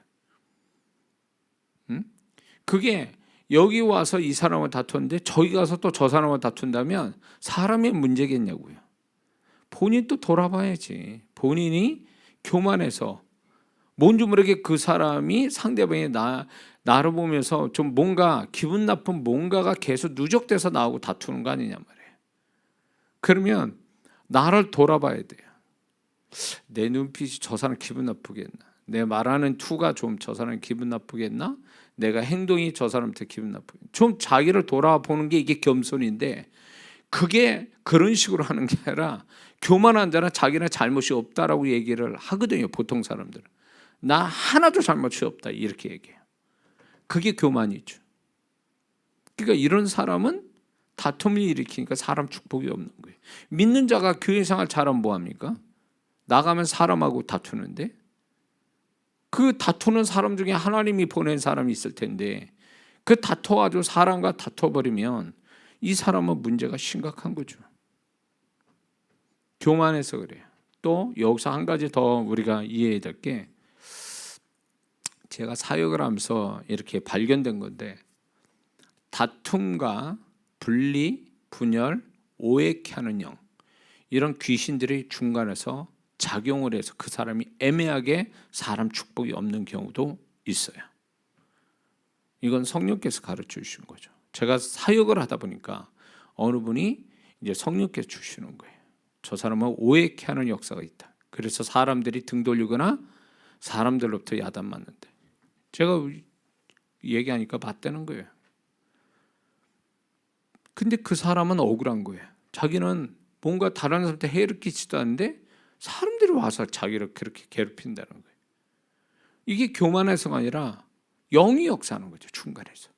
그게 여기 와서 이 사람을 다투는데 저기 가서 또 저 사람을 다툰다면 사람의 문제겠냐고요. 본인 또 돌아봐야지. 본인이 교만해서 뭔지 모르게 그 사람이 상대방이 나를 보면서 좀 뭔가 기분 나쁜 뭔가가 계속 누적돼서 나오고 다투는 거 아니냐 말이에요. 그러면 나를 돌아봐야 돼요. 내 눈빛이 저 사람 기분 나쁘겠나? 내 말하는 투가 좀 저 사람 기분 나쁘겠나? 내가 행동이 저 사람한테 기분 나쁘겠나? 좀 자기를 돌아보는 게 이게 겸손인데 그게 그런 식으로 하는 게 아니라 교만한 자는 자기는 잘못이 없다라고 얘기를 하거든요. 보통 사람들은. 나 하나도 잘못이 없다 이렇게 얘기해요. 그게 교만이죠. 그러니까 이런 사람은 다툼을 일으키니까 사람 축복이 없는 거예요. 믿는 자가 교회 생활 잘하면 뭐합니까? 나가면 사람하고 다투는데 그 다투는 사람 중에 하나님이 보낸 사람이 있을 텐데 그 다퉈가지고 사람과 다퉈버리면 이 사람은 문제가 심각한 거죠. 교만해서 그래요. 또 여기서 한 가지 더 우리가 이해해야 될 게, 제가 사역을 하면서 이렇게 발견된 건데, 다툼과 분리, 분열, 오해케 하는 영, 이런 귀신들이 중간에서 작용을 해서 그 사람이 애매하게 사람 축복이 없는 경우도 있어요. 이건 성령께서 가르쳐 주신 거죠. 제가 사역을 하다 보니까 어느 분이 이제 성령께서 주시는 거예요. 저 사람은 오해케 하는 역사가 있다. 그래서 사람들이 등 돌리거나 사람들로부터 야단 맞는데, 제가 얘기하니까 맞다는 거예요. 근데 그 사람은 억울한 거예요. 자기는 뭔가 다른 사람한테 해를 끼치지도 않는데 사람들이 와서 자기를 그렇게 괴롭힌다는 거예요. 이게 교만해서가 아니라 영이 역사하는 거죠. 중간에서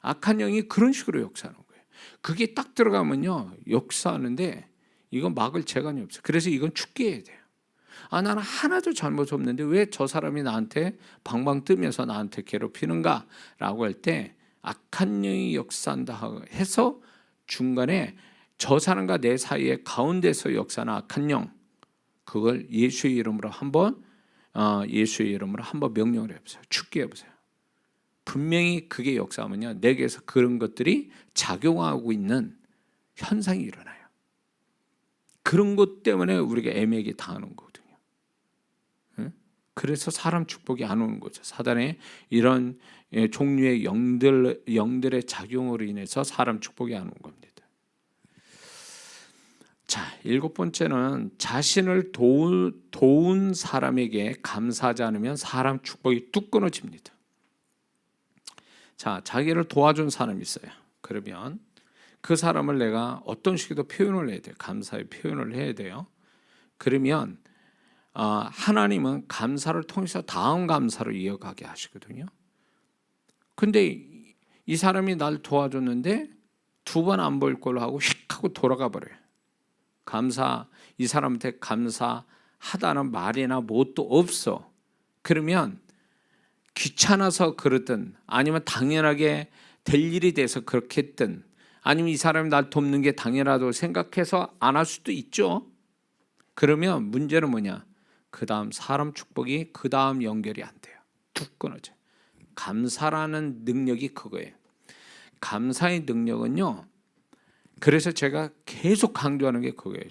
악한 영이 그런 식으로 역사하는 거예요. 그게 딱 들어가면요, 역사하는데 이건 막을 재간이 없어요. 그래서 이건 죽게 해야 돼요. 나는 하나도 잘못 없는데 왜 저 사람이 나한테 방방 뜨면서 나한테 괴롭히는가 라고 할 때, 악한 영이 역사한다 해서 중간에 저 사람과 내 사이에 가운데서 역사하는 악한 영, 그걸 예수의 이름으로 한번 명령을 해보세요. 죽게 해보세요. 분명히 그게 역사하면요, 내게서 그런 것들이 작용하고 있는 현상이 일어나요. 그런 것 때문에 우리가 애매하게 당하는 거거든요. 그래서 사람 축복이 안 오는 거죠. 사단의 이런 종류의 영들의 작용으로 인해서 사람 축복이 안 오는 겁니다. 자, 7번째는 자신을 도운 사람에게 감사하지 않으면 사람 축복이 뚝 끊어집니다. 자, 자기를 도와준 사람이 있어요. 그러면 그 사람을 내가 어떤 식으로 표현을 해야 돼요? 감사의 표현을 해야 돼요. 그러면 하나님은 감사를 통해서 다음 감사로 이어가게 하시거든요. 근데 이 사람이 날 도와줬는데 두 번 안 볼 걸로 하고 휙 하고 돌아가 버려요. 이 사람한테 감사하다는 말이나 뭣도 없어. 그러면 귀찮아서 그러든, 아니면 당연하게 될 일이 돼서 그렇게 했든, 아니면 이 사람이 날 돕는 게 당연하다고 생각해서 안 할 수도 있죠. 그러면 문제는 뭐냐? 그 다음 사람 축복이 그 다음 연결이 안 돼요. 툭 끊어져요. 감사라는 능력이 그거예요. 감사의 능력은요, 그래서 제가 계속 강조하는 게 그거예요.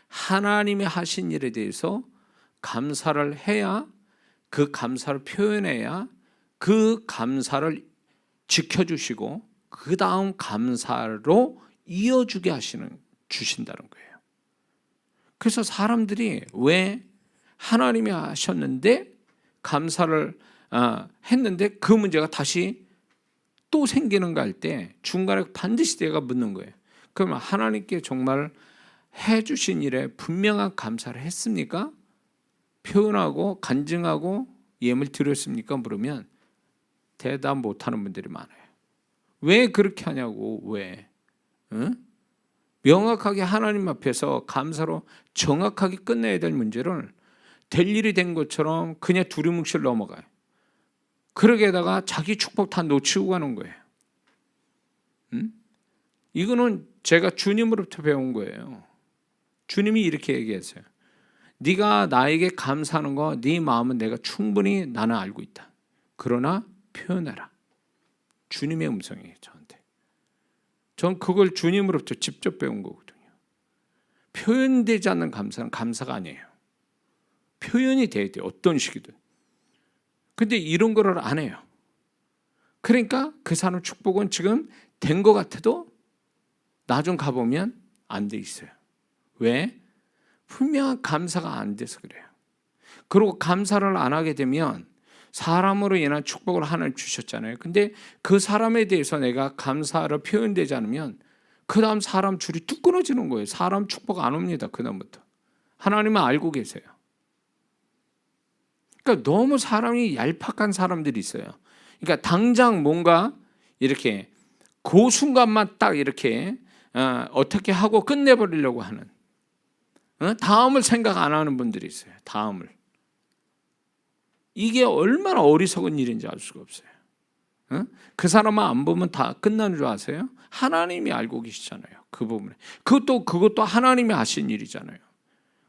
하나님이 하신 일에 대해서 감사를 해야, 그 감사를 표현해야 그 감사를 지켜주시고 그 다음 감사로 이어주게 주신다는 거예요. 그래서 사람들이 왜 하나님이 하셨는데 감사를 했는데 그 문제가 다시 또 생기는가 할 때 중간에 반드시 내가 묻는 거예요. 그러면 하나님께 정말 해주신 일에 분명한 감사를 했습니까? 표현하고 간증하고 예물 드렸습니까? 물으면 대답 못하는 분들이 많아요. 왜 그렇게 하냐고. 왜? 응? 명확하게 하나님 앞에서 감사로 정확하게 끝내야 될 문제를 될 일이 된 것처럼 그냥 두리뭉실 넘어가요. 그러게다가 자기 축복 다 놓치고 가는 거예요. 응? 이거는 제가 주님으로부터 배운 거예요. 주님이 이렇게 얘기했어요. 네가 나에게 감사하는 거, 네 마음은 내가 충분히 나는 알고 있다. 그러나 표현해라. 주님의 음성이에요, 저한테. 전 그걸 주님으로부터 직접 배운 거거든요. 표현되지 않는 감사는 감사가 아니에요. 표현이 돼야 돼요, 어떤 식이든. 근데 이런 거를 안 해요. 그러니까 그 사람 축복은 지금 된 것 같아도 나중 가보면 안 돼 있어요. 왜? 분명한 감사가 안 돼서 그래요. 그리고 감사를 안 하게 되면 사람으로 인한 축복을 하나님 주셨잖아요. 근데 그 사람에 대해서 내가 감사를 표현되지 않으면 그 다음 사람 줄이 뚝 끊어지는 거예요. 사람 축복 안 옵니다, 그 다음부터. 하나님은 알고 계세요. 그러니까 너무 사람이 얄팍한 사람들이 있어요. 그러니까 당장 뭔가 이렇게 그 순간만 딱 이렇게 어떻게 하고 끝내버리려고 하는, 다음을 생각 안 하는 분들이 있어요. 다음을. 이게 얼마나 어리석은 일인지 알 수가 없어요. 그 사람만 안 보면 다 끝나는 줄 아세요? 하나님이 알고 계시잖아요. 그 부분에. 그것도 하나님이 하신 일이잖아요.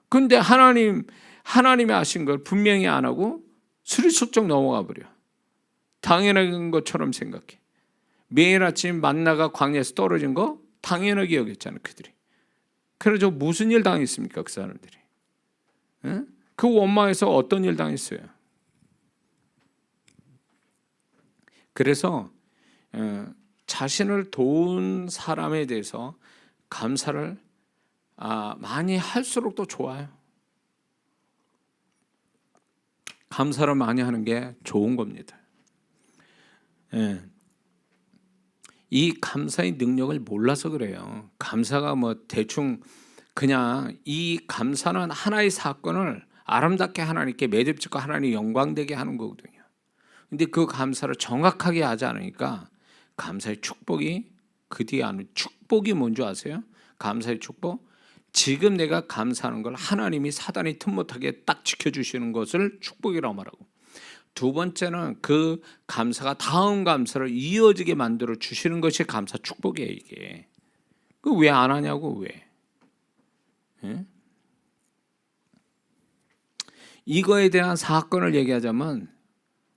근데 하나님이 하신 걸 분명히 안 하고 스리슬쩍 넘어가 버려. 당연한 것처럼 생각해. 매일 아침 만나가 광야에서 떨어진 거 당연하게 여겼잖아요, 그들이. 그래서 무슨 일 당했습니까, 그 사람들이? 그 원망에서 어떤 일 당했어요? 그래서 자신을 도운 사람에 대해서 감사를 많이 할수록 더 좋아요. 감사를 많이 하는 게 좋은 겁니다. 이 감사의 능력을 몰라서 그래요. 감사가 뭐 대충 그냥 이 감사는 하나의 사건을 아름답게 하나님께 매듭짓고 하나님 영광되게 하는 거거든요. 근데 그 감사를 정확하게 하지 않으니까 감사의 축복이 그 뒤에 안 축복이 뭔지 아세요? 감사의 축복. 지금 내가 감사하는 걸 하나님이 사단이 틈 못하게 딱 지켜주시는 것을 축복이라고 말하고, 두 번째는 그 감사가 다음 감사를 이어지게 만들어 주시는 것이 감사 축복이에요. 이게 그 왜 안 하냐고. 왜? 이거에 대한 사건을 얘기하자면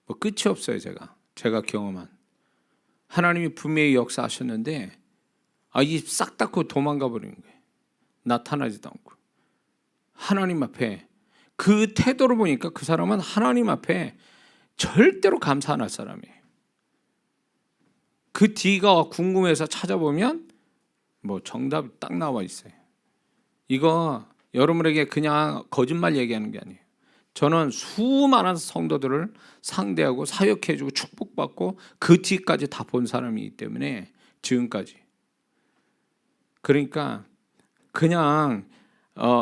뭐 끝이 없어요. 제가 경험한 하나님이 분명히 역사하셨는데 이 싹 닫고 도망가 버리는 거예요. 나타나지도 않고. 하나님 앞에 그 태도를 보니까 그 사람은 하나님 앞에 절대로 감사 안 할 사람이에요. 그 뒤가 궁금해서 찾아보면 뭐 정답이 딱 나와 있어요. 이거 여러분에게 그냥 거짓말 얘기하는 게 아니에요. 저는 수많은 성도들을 상대하고 사역해주고 축복받고 그 뒤까지 다 본 사람이기 때문에 지금까지. 그러니까 그냥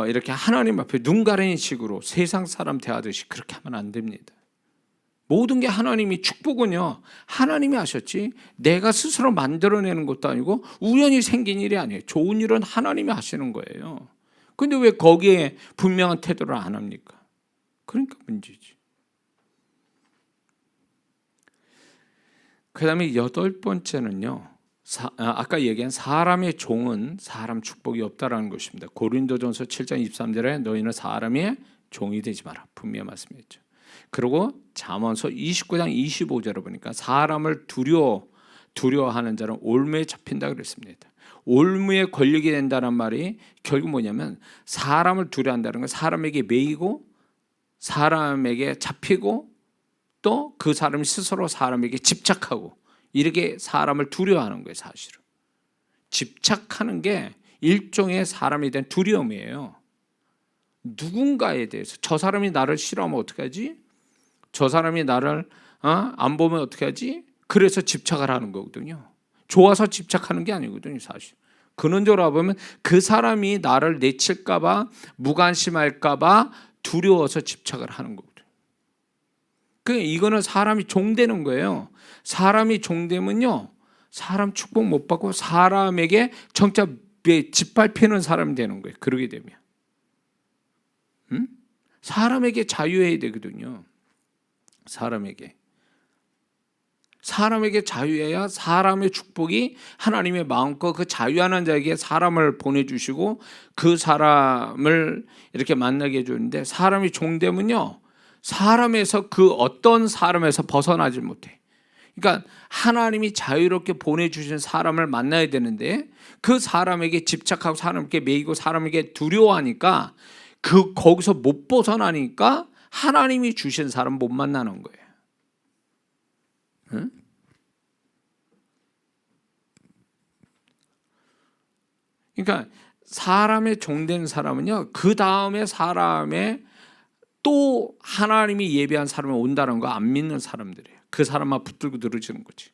이렇게 하나님 앞에 눈 가리는 식으로 세상 사람 대하듯이 그렇게 하면 안 됩니다. 모든 게 하나님이 축복은요, 하나님이 하셨지 내가 스스로 만들어내는 것도 아니고 우연히 생긴 일이 아니에요. 좋은 일은 하나님이 하시는 거예요. 근데 왜 거기에 분명한 태도를 안 합니까? 그러니까 문제지. 그 다음에 8번째는요, 아까 얘기한 사람의 종은 사람 축복이 없다라는 것입니다. 고린도전서 7장 23절에 너희는 사람의 종이 되지 마라 분명히 말씀했죠. 그리고 잠언서 29장 25절을 보니까 사람을 두려워하는 자는 올무에 잡힌다 그랬습니다. 올무에 걸리게 된다는 말이 결국 뭐냐면 사람을 두려워한다는 건 사람에게 매이고 사람에게 잡히고 또 그 사람이 스스로 사람에게 집착하고 이렇게 사람을 두려워하는 거예요. 사실은 집착하는 게 일종의 사람에 대한 두려움이에요. 누군가에 대해서 저 사람이 나를 싫어하면 어떡하지? 저 사람이 나를 안 보면 어떻게 하지? 그래서 집착을 하는 거거든요. 좋아서 집착하는 게 아니거든요. 사실 근원적으로 보면 그 사람이 나를 내칠까 봐 무관심할까 봐 두려워서 집착을 하는 거거든요. 이거는 사람이 종되는 거예요. 사람이 종되면요, 사람 축복 못 받고 사람에게 정짜 짓밟히는 사람이 되는 거예요. 그러게 되면 사람에게 자유해야 되거든요. 사람에게 자유해야 사람의 축복이 하나님의 마음껏 그 자유하는 자에게 사람을 보내주시고 그 사람을 이렇게 만나게 해주는데, 사람이 종되면요 사람에서 그 어떤 사람에서 벗어나지 못해. 그러니까 하나님이 자유롭게 보내주신 사람을 만나야 되는데 그 사람에게 집착하고 사람에게 매이고 사람에게 두려워하니까 거기서 못 벗어나니까 하나님이 주신 사람 못 만나는 거예요. 응? 그러니까 사람의 종된 사람은요, 그 다음에 사람의 또 하나님이 예비한 사람이 온다는 거 안 믿는 사람들이에요. 그 사람만 붙들고 늘어지는 거지.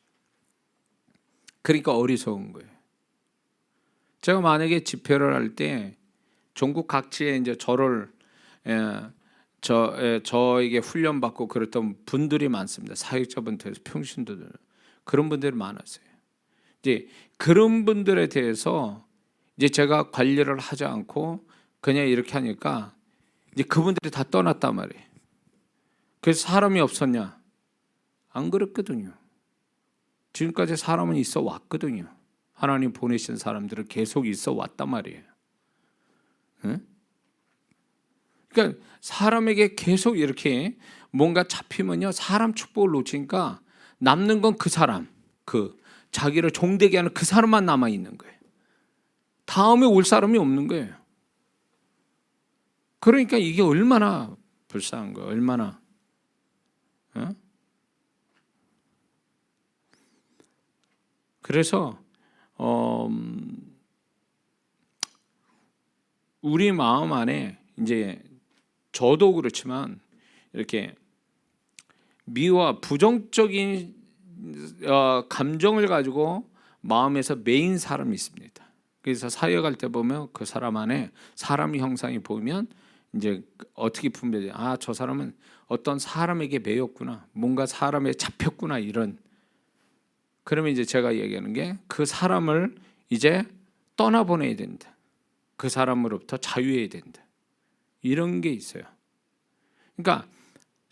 그러니까 어리석은 거예요. 제가 만약에 집회를 할 때 전국 각지에 이제 저에게 훈련받고 그랬던 분들이 많습니다. 사역자분들에서 평신도들 그런 분들이 많았어요. 이제 그런 분들에 대해서 이제 제가 관리를 하지 않고 그냥 이렇게 하니까 이제 그분들이 다 떠났단 말이에요. 그래서 사람이 없었냐? 안 그랬거든요. 지금까지 사람은 있어 왔거든요. 하나님 보내신 사람들은 계속 있어 왔단 말이에요. 응? 그러니까 사람에게 계속 이렇게 뭔가 잡히면요, 사람 축복을 놓치니까 남는 건 그 사람, 그 자기를 종되게 하는 그 사람만 남아 있는 거예요. 다음에 올 사람이 없는 거예요. 그러니까 이게 얼마나 불쌍한 거예요. 얼마나. 어? 그래서 우리 마음 안에 이제 저도 그렇지만 이렇게 미워와 부정적인 감정을 가지고 마음에서 메인 사람이 있습니다. 그래서 사역할 때 보면 그 사람 안에 사람 형상이 보이면 이제 어떻게 분별해요? 아, 저 사람은 어떤 사람에게 매였구나, 뭔가 사람에 잡혔구나, 이런. 그러면 이제 제가 얘기하는 게 그 사람을 이제 떠나보내야 된다. 그 사람으로부터 자유해야 된다. 이런 게 있어요. 그러니까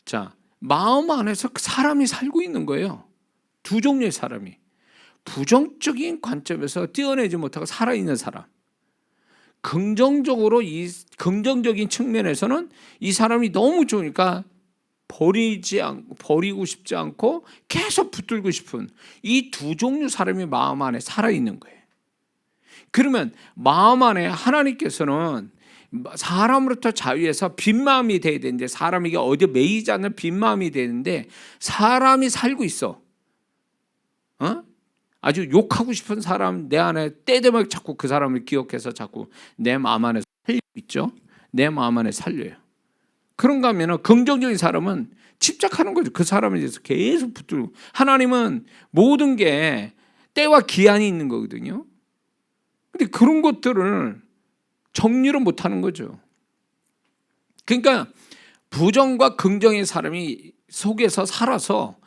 자, 마음 안에서 그 사람이 살고 있는 거예요. 두 종류의 사람이. 부정적인 관점에서 떼어내지 못하고 살아있는 사람. 긍정적으로 이 긍정적인 측면에서는 이 사람이 너무 좋으니까 버리고 싶지 않고 계속 붙들고 싶은 이 두 종류 사람이 마음 안에 살아있는 거예요. 그러면 마음 안에 하나님께서는 사람으로부터 자유해서 빈 마음이 돼야 되는데, 사람에게 어디 매이지 않는 빈 마음이 되는데 사람이 살고 있어. 아주 욕하고 싶은 사람 내 안에 때되면 자꾸 그 사람을 기억해서 자꾸 내 마음 안에 살리고 있죠. 내 마음 안에 살려요. 그런가 하면 긍정적인 사람은 집착하는 거죠. 그 사람에 대해서 계속 붙들고. 하나님은 모든 게 때와 기한이 있는 거거든요. 근데 그런 것들을 정리를 못하는 거죠. 그러니까 부정과 긍정의 사람이 속에서 살아서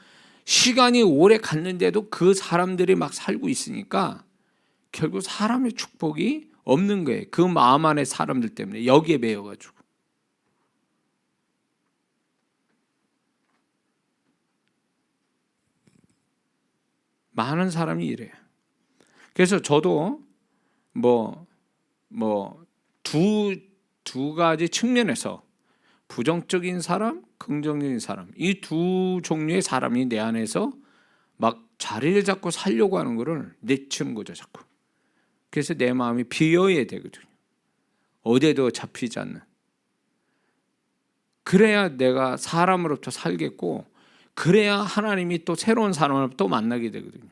시간이 오래 갔는데도 그 사람들이 막 살고 있으니까 결국 사람의 축복이 없는 거예요. 그 마음 안에 사람들 때문에 여기에 매여가지고. 많은 사람이 이래요. 그래서 저도 두 가지 측면에서 부정적인 사람, 긍정적인 사람, 이 두 종류의 사람이 내 안에서 막 자리를 잡고 살려고 하는 거를 내치는 거죠, 자꾸. 그래서 내 마음이 비어야 되거든요. 어디에도 잡히지 않는. 그래야 내가 사람으로부터 살겠고, 그래야 하나님이 또 새로운 사람을 또 만나게 되거든요.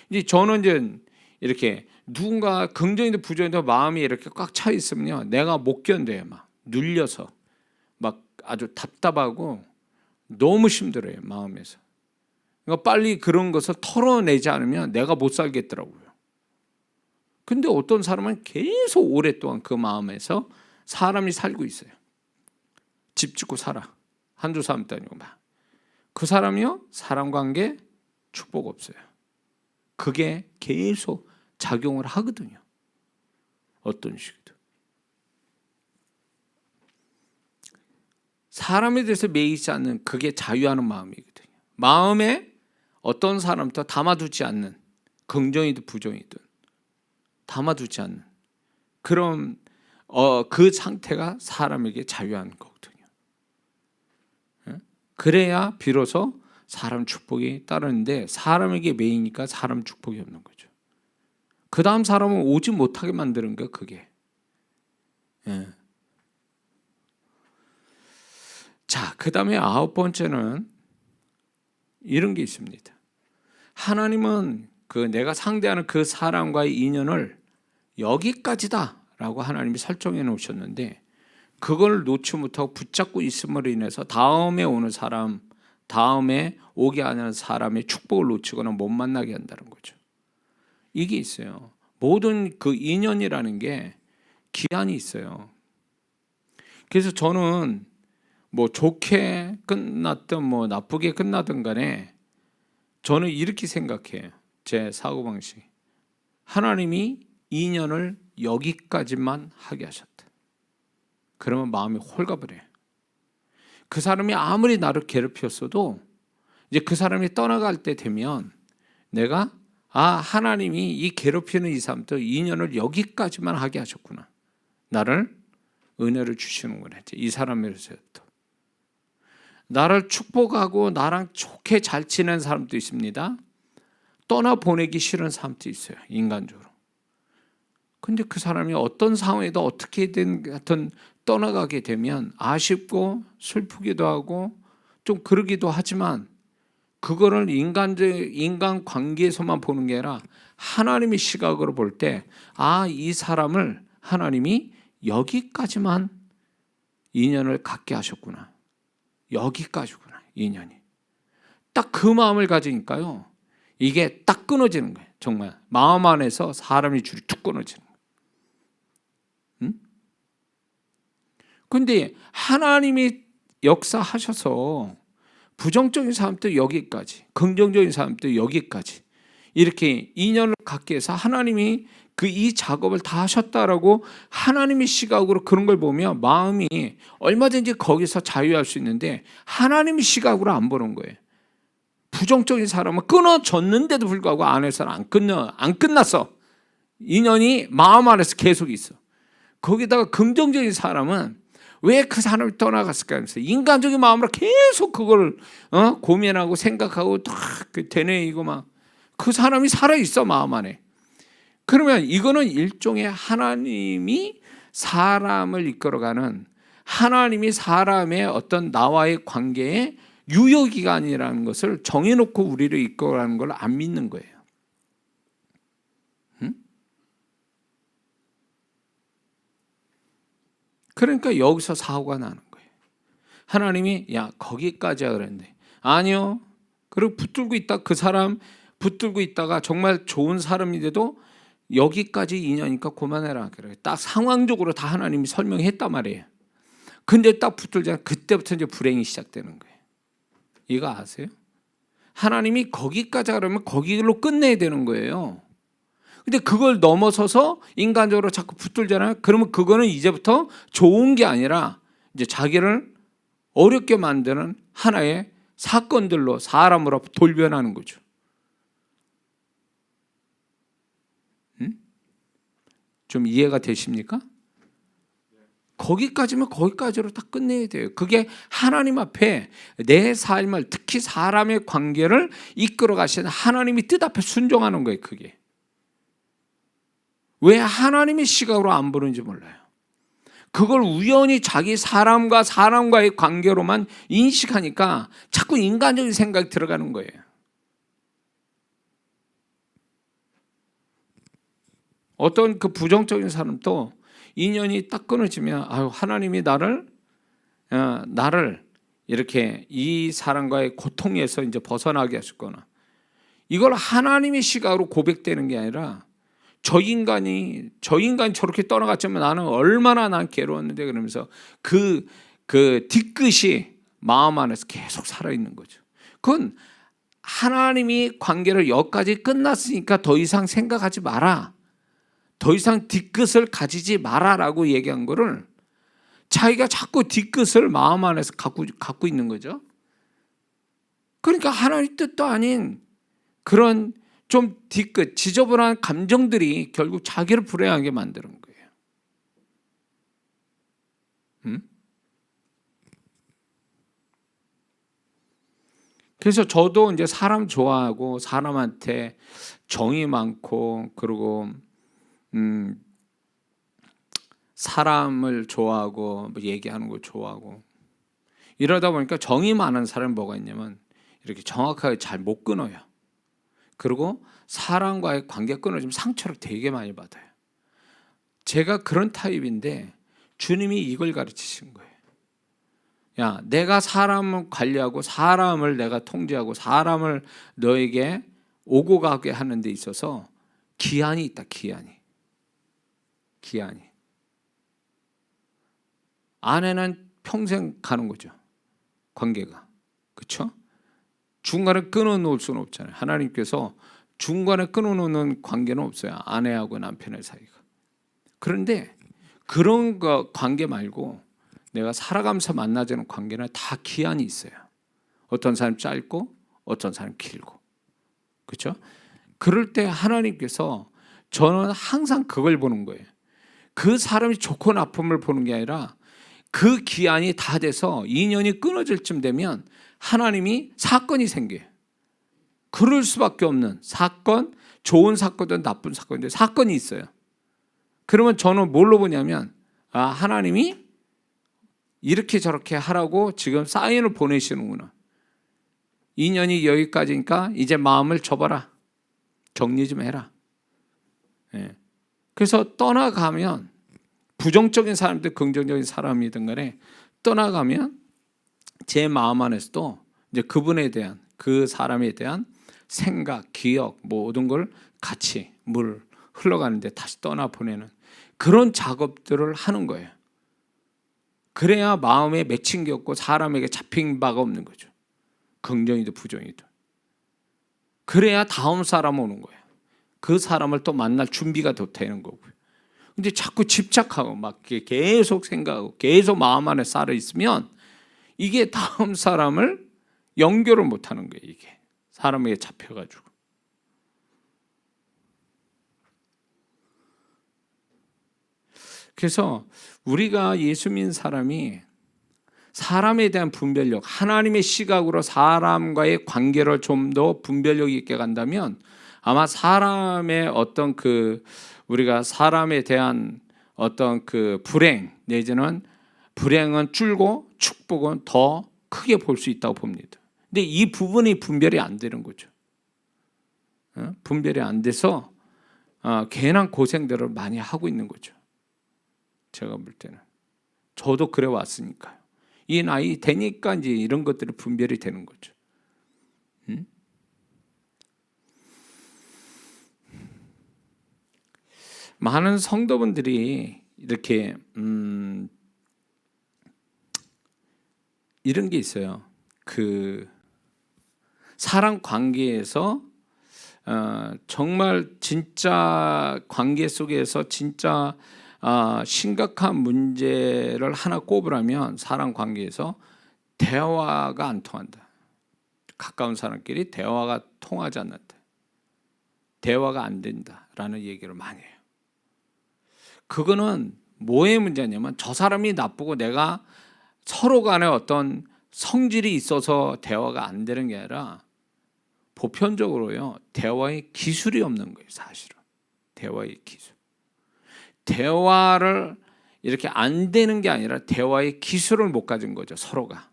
이제 저는 이제 이렇게 누군가 긍정이든 부정이든 마음이 이렇게 꽉 차 있으면요, 내가 못 견뎌요. 막 눌려서 막 아주 답답하고 너무 힘들어요, 마음에서. 그러니까 빨리 그런 것을 털어내지 않으면 내가 못 살겠더라고요. 근데 어떤 사람은 계속 오랫동안 그 마음에서 사람이 살고 있어요. 집 짓고 살아. 한두 사람도 아니고 막. 그 사람이요, 사람관계 축복 없어요. 그게 계속 작용을 하거든요. 어떤 식이든. 사람에 대해서 매이지 않는, 그게 자유하는 마음이거든요. 마음에 어떤 사람도 담아두지 않는, 긍정이든 부정이든 담아두지 않는 그런 그 상태가 사람에게 자유한 거거든요. 그래야 비로소 사람 축복이 따르는데, 사람에게 매이니까 사람 축복이 없는 거죠. 그 다음 사람은 오지 못하게 만드는 거예요, 그게. 자, 그 다음에 9번째는 이런 게 있습니다. 하나님은 그 내가 상대하는 그 사람과의 인연을 여기까지다라고 하나님이 설정해 놓으셨는데, 그걸 놓지 못하고 붙잡고 있음으로 인해서 다음에 오는 사람, 다음에 오게 하는 사람의 축복을 놓치거나 못 만나게 한다는 거죠. 이게 있어요. 모든 그 인연이라는 게 기한이 있어요. 그래서 저는 좋게 끝났든 나쁘게 끝나든 간에 저는 이렇게 생각해요. 제 사고방식. 하나님이 인연을 여기까지만 하게 하셨다. 그러면 마음이 홀가분해요. 그 사람이 아무리 나를 괴롭혔어도 이제 그 사람이 떠나갈 때 되면 내가 하나님이 이 괴롭히는 이 사람도 인연을 여기까지만 하게 하셨구나. 나를 은혜를 주시는구나. 이 사람에서부터 나를 축복하고 나랑 좋게 잘 지내는 사람도 있습니다. 떠나보내기 싫은 사람도 있어요, 인간적으로. 근데 그 사람이 어떤 상황에도 어떻게든 하여튼 떠나가게 되면 아쉽고 슬프기도 하고 좀 그러기도 하지만, 그거를 인간 관계에서만 보는 게 아니라 하나님의 시각으로 볼 때 이 사람을 하나님이 여기까지만 인연을 갖게 하셨구나. 여기까지구나, 인연이. 딱 그 마음을 가지니까요, 이게 딱 끊어지는 거예요. 정말 마음 안에서 사람의 줄이 툭 끊어지는 거예요. 근데 하나님이 역사하셔서 부정적인 사람도 여기까지, 긍정적인 사람도 여기까지 이렇게 인연을 갖게 해서 하나님이 이 작업을 다 하셨다라고 하나님의 시각으로 그런 걸 보면 마음이 얼마든지 거기서 자유할 수 있는데, 하나님의 시각으로 안 보는 거예요. 부정적인 사람은 끊어졌는데도 불구하고 안에서는 안 끝났어. 인연이 마음 안에서 계속 있어. 거기다가 긍정적인 사람은 왜 그 사람이 떠나갔을까 하면서 인간적인 마음으로 계속 그걸 고민하고 생각하고 딱 되뇌이고 막 그 사람이 살아있어, 마음 안에. 그러면 이거는 일종의 하나님이 사람을 이끌어가는, 하나님이 사람의 어떤 나와의 관계의 유효기간이라는 것을 정해놓고 우리를 이끌어가는 걸 안 믿는 거예요. 그러니까 여기서 사고가 나는 거예요. 하나님이 거기까지야 그랬는데 아니요. 그리고 붙들고 있다, 그 사람 붙들고 있다가 정말 좋은 사람인데도 여기까지 인연이니까 그만해라. 그래. 딱 상황적으로 다 하나님이 설명했단 말이에요. 근데 딱 붙들잖아요. 그때부터 이제 불행이 시작되는 거예요. 이거 아세요? 하나님이 거기까지 하려면 거기로 끝내야 되는 거예요. 근데 그걸 넘어서서 인간적으로 자꾸 붙들잖아요. 그러면 그거는 이제부터 좋은 게 아니라 이제 자기를 어렵게 만드는 하나의 사건들로, 사람으로 돌변하는 거죠. 좀 이해가 되십니까? 거기까지면 거기까지로 다 끝내야 돼요. 그게 하나님 앞에 내 삶을, 특히 사람의 관계를 이끌어 가시는 하나님의 뜻 앞에 순종하는 거예요. 그게 왜 하나님의 시각으로 안 보는지 몰라요. 그걸 우연히 자기 사람과 사람과의 관계로만 인식하니까 자꾸 인간적인 생각이 들어가는 거예요. 어떤 그 부정적인 사람도 인연이 딱 끊어지면 하나님이 나를 이렇게 이 사람과의 고통에서 이제 벗어나게 하셨거나, 이걸 하나님의 시각으로 고백되는 게 아니라 저 인간이 저렇게 떠나갔지만 나는 얼마나 난 괴로웠는데, 그러면서 그 뒤끝이 마음 안에서 계속 살아있는 거죠. 그건 하나님이 관계를 여기까지 끝났으니까 더 이상 생각하지 마라, 더 이상 뒤끝을 가지지 마라라고 얘기한 거를 자기가 자꾸 뒤끝을 마음 안에서 갖고 있는 거죠. 그러니까 하나님 뜻도 아닌 그런 좀 뒤끝, 지저분한 감정들이 결국 자기를 불행하게 만드는 거예요. 그래서 저도 이제 사람 좋아하고 사람한테 정이 많고, 그리고 사람을 좋아하고 얘기하는 거 좋아하고, 이러다 보니까 정이 많은 사람이 뭐가 있냐면 이렇게 정확하게 잘 못 끊어요. 그리고 사람과의 관계 끊어지면 상처를 되게 많이 받아요. 제가 그런 타입인데 주님이 이걸 가르치신 거예요. 내가 사람을 관리하고 사람을 내가 통제하고 사람을 너에게 오고 가게 하는 데 있어서 기한이 있다. 기한이. 아내는 평생 가는 거죠, 관계가. 그렇죠? 중간에 끊어놓을 수는 없잖아요. 하나님께서 중간에 끊어놓는 관계는 없어요, 아내하고 남편의 사이가. 그런데 그런 관계 말고 내가 살아가면서 만나지는 관계는 다 기한이 있어요. 어떤 사람 짧고 어떤 사람 길고. 그렇죠? 그럴 때 하나님께서 저는 항상 그걸 보는 거예요. 그 사람이 좋고 나쁨을 보는 게 아니라 그 기한이 다 돼서 인연이 끊어질 쯤 되면 하나님이 사건이 생겨요. 그럴 수밖에 없는 사건, 좋은 사건이든 나쁜 사건이든 사건이 있어요. 그러면 저는 뭘로 보냐면 하나님이 이렇게 저렇게 하라고 지금 사인을 보내시는구나. 인연이 여기까지니까 이제 마음을 접어라. 정리 좀 해라. 예. 그래서 떠나가면 부정적인 사람들 긍정적인 사람이든 간에 떠나가면 제 마음 안에서도 이제 그분에 대한 그 사람에 대한 생각, 기억 모든 걸 같이 물 흘러가는데 다시 떠나보내는 그런 작업들을 하는 거예요. 그래야 마음에 맺힌 게 없고 사람에게 잡힌 바가 없는 거죠. 긍정이든 부정이든. 그래야 다음 사람 오는 거예요. 그 사람을 또 만날 준비가 더 되는 거고요. 근데 자꾸 집착하고 막 계속 생각하고 계속 마음 안에 쌓여 있으면 이게 다음 사람을 연결을 못 하는 거예요. 이게 사람에게 잡혀가지고. 그래서 우리가 예수 믿는 사람이 사람에 대한 분별력, 하나님의 시각으로 사람과의 관계를 좀 더 분별력 있게 간다면 아마 사람의 어떤 우리가 사람에 대한 어떤 불행 내지는 불행은 줄고 축복은 더 크게 볼 수 있다고 봅니다. 근데 이 부분이 분별이 안 되는 거죠. 분별이 안 돼서 괜한 고생들을 많이 하고 있는 거죠. 제가 볼 때는 저도 그래 왔으니까요. 이 나이 되니까 이제 이런 것들이 분별이 되는 거죠. 많은 성도분들이 이렇게 이런 게 있어요. 사랑 관계에서 정말 진짜 관계 속에서 진짜 심각한 문제를 하나 꼽으라면 사랑 관계에서 대화가 안 통한다. 가까운 사람끼리 대화가 통하지 않는다. 대화가 안 된다라는 얘기를 많이 해요. 그거는 뭐의 문제냐면 저 사람이 나쁘고 내가 서로 간에 어떤 성질이 있어서 대화가 안 되는 게 아니라 보편적으로요. 대화의 기술이 없는 거예요. 사실은. 대화의 기술. 대화를 이렇게 안 되는 게 아니라 대화의 기술을 못 가진 거죠. 서로가.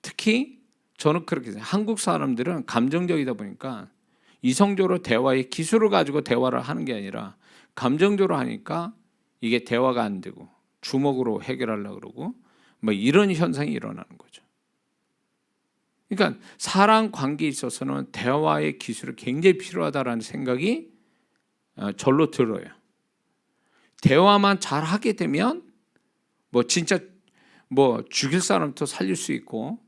특히 저는 그렇게 생각해요. 한국 사람들은 감정적이다 보니까 이성적으로 대화의 기술을 가지고 대화를 하는 게 아니라 감정적으로 하니까 이게 대화가 안 되고 주먹으로 해결하려고 그러고 뭐 이런 현상이 일어나는 거죠. 그러니까 사람 관계에 있어서는 대화의 기술이 굉장히 필요하다라는 생각이 절로 들어요. 대화만 잘 하게 되면 진짜 죽일 사람도 살릴 수 있고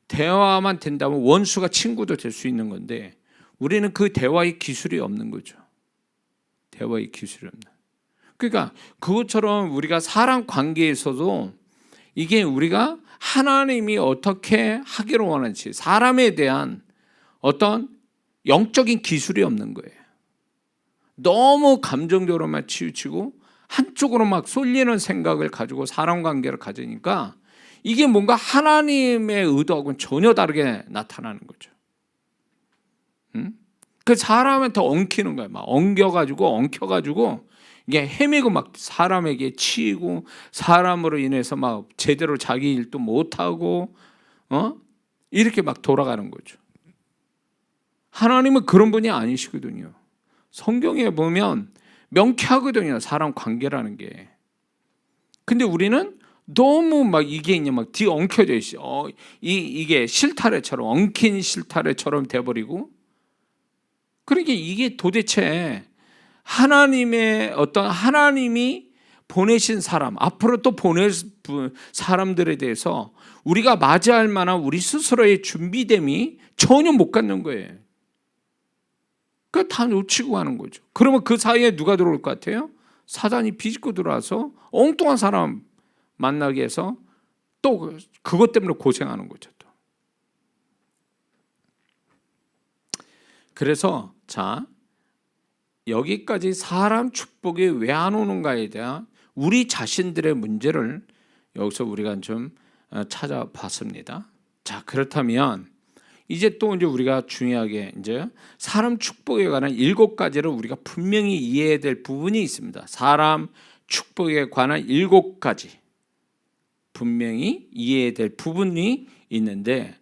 대화만 된다면 원수가 친구도 될 수 있는 건데 우리는 그 대화의 기술이 없는 거죠. 대화의 기술이 없는. 그러니까 그것처럼 우리가 사람 관계에서도 이게 우리가 하나님이 어떻게 하기를 원하는지 사람에 대한 어떤 영적인 기술이 없는 거예요. 너무 감정적으로만 치우치고 한쪽으로 막 쏠리는 생각을 가지고 사람 관계를 가지니까 이게 뭔가 하나님의 의도하고는 전혀 다르게 나타나는 거죠. 그 사람은 더 엉키는 거예요. 막 엉켜가지고 이게 헤매고 막 사람에게 치이고 사람으로 인해서 막 제대로 자기 일도 못하고 이렇게 막 돌아가는 거죠. 하나님은 그런 분이 아니시거든요. 성경에 보면 명쾌하거든요. 사람 관계라는 게. 근데 우리는 너무 막 이게 막 뒤 엉켜져 있어. 이게 실타래처럼 엉킨 실타래처럼 돼버리고. 그러니까 이게 도대체 하나님의 어떤 하나님이 보내신 사람 앞으로 또 보낼 사람들에 대해서 우리가 맞이할 만한 우리 스스로의 준비됨이 전혀 못 갖는 거예요. 그 다 놓치고 가는 거죠. 그러면 그 사이에 누가 들어올 것 같아요? 사단이 비집고 들어와서 엉뚱한 사람 만나게 해서 또 그것 때문에 고생하는 거죠. 또. 그래서 자, 여기까지 사람 축복이 왜 안 오는가에 대한 우리 자신들의 문제를 여기서 우리가 좀 찾아봤습니다. 자, 그렇다면 이제 우리가 중요하게 이제 사람 축복에 관한 7가지를 우리가 분명히 이해해야 될 부분이 있습니다. 사람 축복에 관한 7가지 분명히 이해해야 될 부분이 있는데,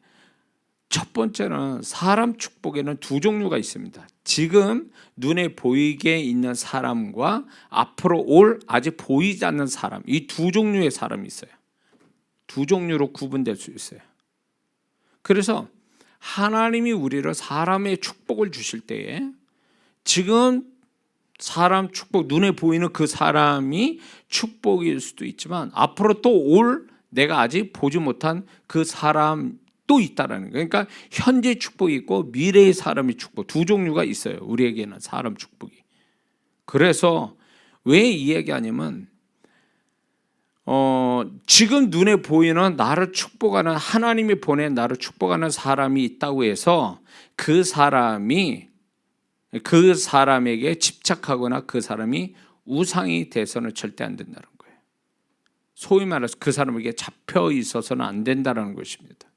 첫 번째는 사람 축복에는 2종류가 있습니다. 지금 눈에 보이게 있는 사람과 앞으로 올 아직 보이지 않는 사람, 이 2종류의 사람이 있어요. 2종류로 구분될 수 있어요. 그래서 하나님이 우리를 사람의 축복을 주실 때에 지금 사람 축복, 눈에 보이는 그 사람이 축복일 수도 있지만 앞으로 또 올 내가 아직 보지 못한 그 사람 또 있다라는 거예요. 그러니까 현재 축복이 있고 미래의 사람의 축복, 2종류가 있어요. 우리에게는 사람 축복이. 그래서 왜 이 얘기하냐면 지금 눈에 보이는 나를 축복하는, 하나님이 보낸 나를 축복하는 사람이 있다고 해서 그 사람에게 집착하거나 그 사람이 우상이 돼서는 절대 안 된다는 거예요. 소위 말해서 그 사람에게 잡혀 있어서는 안 된다는 것입니다.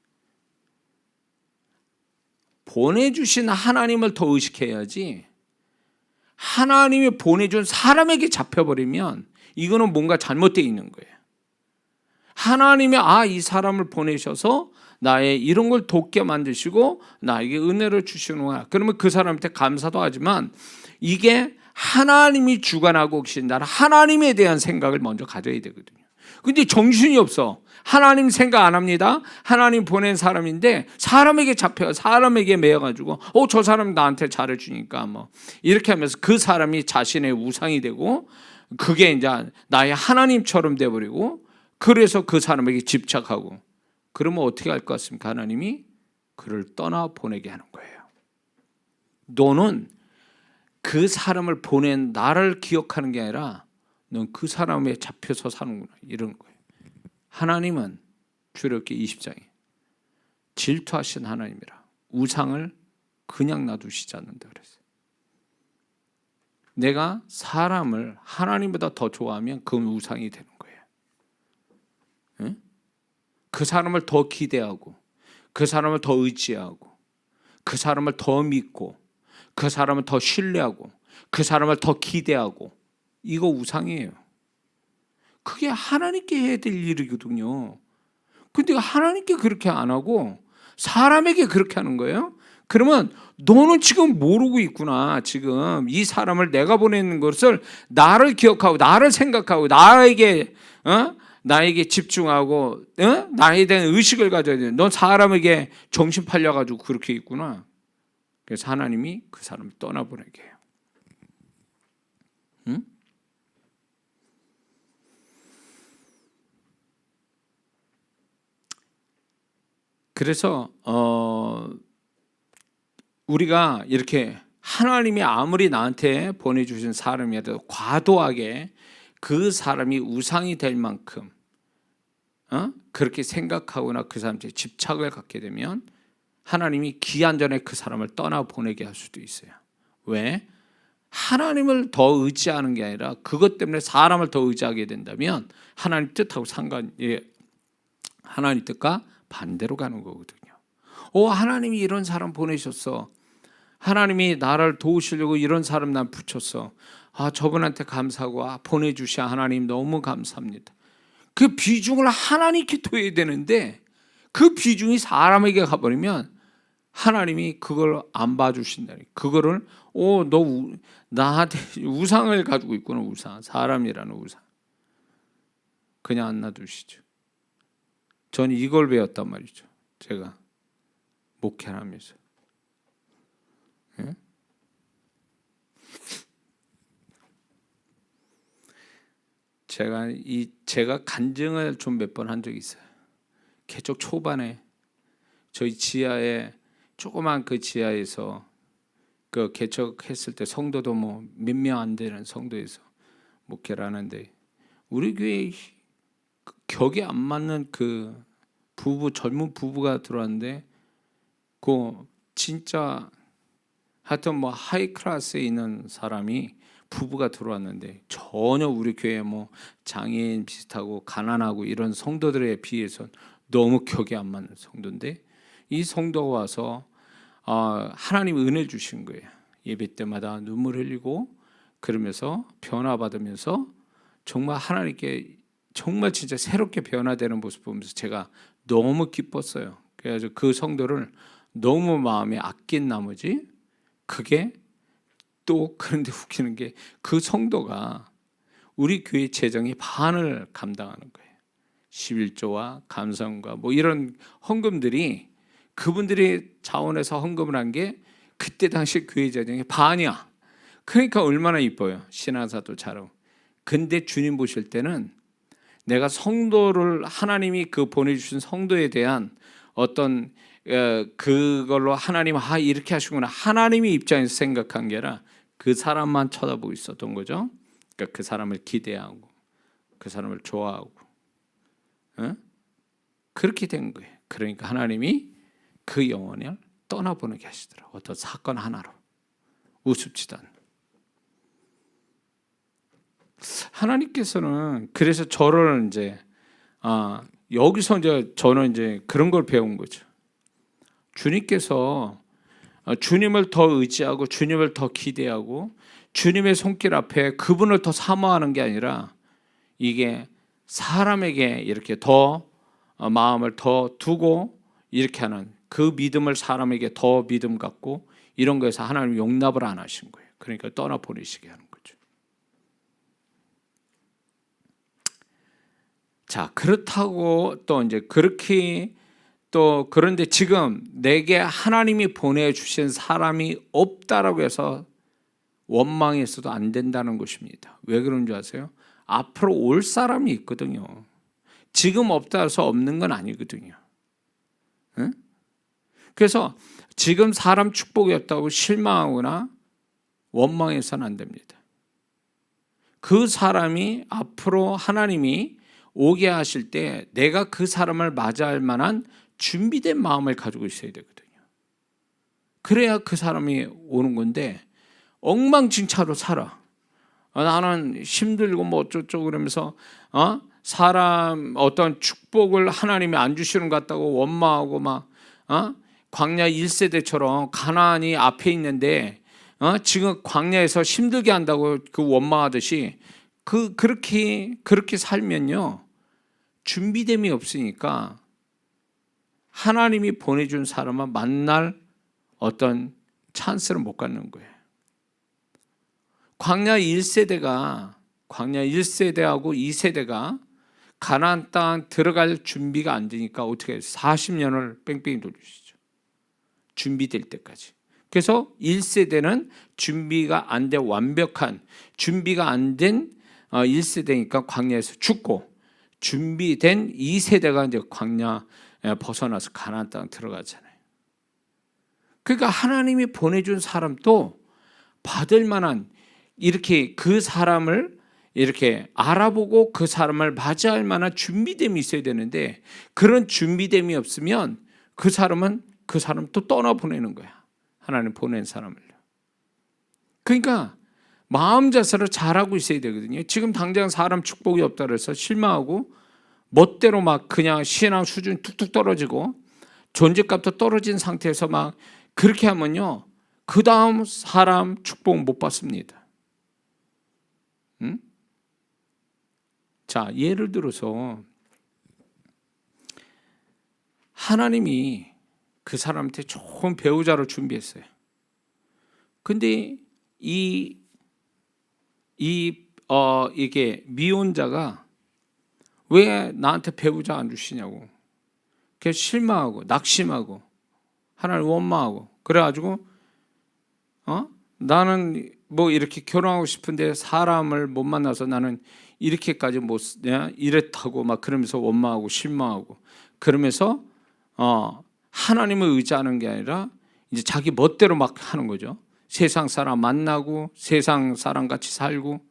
보내주신 하나님을 더 의식해야지, 하나님이 보내준 사람에게 잡혀버리면 이거는 뭔가 잘못되어 있는 거예요. 하나님이 이 사람을 보내셔서 나의 이런 걸 돕게 만드시고 나에게 은혜를 주시는구나. 그러면 그 사람한테 감사도 하지만 이게 하나님이 주관하고 계신 나라, 하나님에 대한 생각을 먼저 가져야 되거든요. 근데 정신이 없어. 하나님 생각 안 합니다. 하나님 보낸 사람인데 사람에게 잡혀, 사람에게 매여가지고 저 사람 나한테 잘해주니까 이렇게 하면서 그 사람이 자신의 우상이 되고 그게 이제 나의 하나님처럼 돼버리고, 그래서 그 사람에게 집착하고, 그러면 어떻게 할 것 같습니까? 하나님이 그를 떠나 보내게 하는 거예요. 너는 그 사람을 보낸 나를 기억하는 게 아니라 넌 그 사람에 잡혀서 사는구나, 이런 거예요. 하나님은 출애굽기 20장에 질투하신 하나님이라 우상을 그냥 놔두시지 않는다 그랬어요. 내가 사람을 하나님보다 더 좋아하면 그건 우상이 되는 거예요. 응? 그 사람을 더 기대하고, 그 사람을 더 의지하고, 그 사람을 더 믿고, 그 사람을 더 신뢰하고, 그 사람을 더 기대하고, 이거 우상이에요. 그게 하나님께 해야 될 일이거든요. 근데 하나님께 그렇게 안 하고 사람에게 그렇게 하는 거예요. 그러면 너는 지금 모르고 있구나. 지금 이 사람을 내가 보내는 것을 나를 기억하고 나를 생각하고 나에게 집중하고 나에 대한 의식을 가져야 돼. 넌 사람에게 정신 팔려가지고 그렇게 있구나. 그래서 하나님이 그 사람을 떠나보내게 해요. 응? 그래서 우리가 이렇게 하나님이 아무리 나한테 보내주신 사람이라도 과도하게 그 사람이 우상이 될 만큼 그렇게 생각하거나 그 사람한테 집착을 갖게 되면 하나님이 기한 전에 그 사람을 떠나보내게 할 수도 있어요. 왜? 하나님을 더 의지하는 게 아니라 그것 때문에 사람을 더 의지하게 된다면 하나님 뜻하고 하나님 뜻과 반대로 가는 거거든요. 하나님이 이런 사람 보내셨어. 하나님이 나를 도우시려고 이런 사람 난 붙였어. 저분한테 감사하고 보내주신 하나님 너무 감사합니다. 그 비중을 하나님께 둬야 되는데 그 비중이 사람에게 가버리면 하나님이 그걸 안 봐주신다니. 그거를 너 나한테 우상을 가지고 있구나. 우상, 사람이라는 우상. 그냥 안 놔두시죠. 저는 이걸 배웠단 말이죠. 제가 목회를 하면서. 예? 제가 간증을 좀 몇 번 한 적이 있어요. 개척 초반에 저희 지하에 조그만 그 지하에서 그 개척했을 때 성도도 몇 명 안 되는 성도에서 목회를 하는데 우리 교회 격이 안 맞는 그 젊은 부부가 들어왔는데 그 진짜 하여튼 뭐 하이 클래스에 있는 사람이 부부가 들어왔는데 전혀 우리 교회 뭐 장애인 비슷하고 가난하고 이런 성도들에 비해서 너무 격이 안 맞는 성도인데, 이 성도가 와서 하나님 은혜 주신 거예요. 예배 때마다 눈물 흘리고 그러면서 변화받으면서 정말 하나님께 정말 진짜 새롭게 변화되는 모습 보면서 제가 너무 기뻤어요. 그래가지고 그 성도를 너무 마음에 아낀 나머지, 그게 또 그런데 웃기는 게 그 성도가 우리 교회 재정의 반을 감당하는 거예요. 11조와 감사원과 뭐 이런 헌금들이, 그분들이 자원해서 헌금을 한 게 그때 당시 교회 재정의 반이야. 그러니까 얼마나 이뻐요. 신앙사도 잘하고. 근데 주님 보실 때는 내가 성도를, 하나님이 그 보내주신 성도에 대한 어떤 그걸로 하나님 이렇게 하시구나, 하나님의 입장에서 생각한 게 아니라 그 사람만 쳐다보고 있었던 거죠. 그러니까 그 사람을 기대하고 그 사람을 좋아하고 그렇게 된 거예요. 그러니까 하나님이 그 영혼을 떠나보내게 하시더라고요. 어떤 사건 하나로, 우습지도 않은. 하나님께서는 그래서 저를 이제 여기서 이제 저는 이제 그런 걸 배운 거죠. 주님께서 주님을 더 의지하고 주님을 더 기대하고 주님의 손길 앞에 그분을 더 사모하는 게 아니라, 이게 사람에게 이렇게 더 마음을 더 두고 이렇게 하는 그 믿음을 사람에게 더 믿음 갖고 이런 거에서 하나님 용납을 안 하신 거예요. 그러니까 떠나 보내시게 하는 거죠. 자, 그렇다고 또 이제 그렇게 또 그런데 지금 내게 하나님이 보내주신 사람이 없다라고 해서 원망해서도 안 된다는 것입니다. 왜 그런 줄 아세요? 앞으로 올 사람이 있거든요. 지금 없다 해서 없는 건 아니거든요. 응? 그래서 지금 사람 축복이 없다고 실망하거나 원망해서는 안 됩니다. 그 사람이 앞으로 하나님이 오게 하실 때 내가 그 사람을 맞이할 만한 준비된 마음을 가지고 있어야 되거든요. 그래야 그 사람이 오는 건데 엉망진창으로 살아. 나는 힘들고 뭐 어쩌고 그러면서 사람 어떤 축복을 하나님이 안 주시는 것 같다고 원망하고 막 광야 1세대처럼 가나안이 앞에 있는데 지금 광야에서 힘들게 한다고 그 원망하듯이 그렇게 살면요, 준비됨이 없으니까 하나님이 보내준 사람을 만날 어떤 찬스를 못 갖는 거예요. 광야 1세대하고 2세대가 가나안 땅 들어갈 준비가 안 되니까 어떻게 해요? 40년을 뺑뺑이 돌리시죠. 준비될 때까지. 그래서 1세대는 준비가 안 된, 완벽한 준비가 안 된 1세대니까 광야에서 죽고, 준비된 2세대가 이제 광야 벗어나서 가나안 땅 들어가잖아요. 그러니까 하나님이 보내준 사람도 받을 만한, 이렇게 그 사람을 이렇게 알아보고 그 사람을 맞이할 만한 준비됨이 있어야 되는데, 그런 준비됨이 없으면 그 사람 또 떠나보내는 거야. 하나님 보낸 사람을요. 그러니까 마음 자세를 잘하고 있어야 되거든요. 지금 당장 사람 축복이 없다 그래서 실망하고 멋대로 막 그냥 신앙 수준 툭툭 떨어지고 존재값도 떨어진 상태에서 막 그렇게 하면요, 그 다음 사람 축복 못 받습니다. 응? 자, 예를 들어서 하나님이 그 사람한테 좋은 배우자를 준비했어요. 근데 이게 미혼자가 왜 나한테 배우자 안 주시냐고, 그래서 실망하고 낙심하고 하나님 원망하고, 그래가지고 나는 뭐 이렇게 결혼하고 싶은데 사람을 못 만나서 나는 이렇게까지 못 이랬다고 막 그러면서 원망하고 실망하고, 그러면서 하나님을 의지하는 게 아니라 이제 자기 멋대로 막 하는 거죠. 세상 사람 만나고 세상 사람 같이 살고.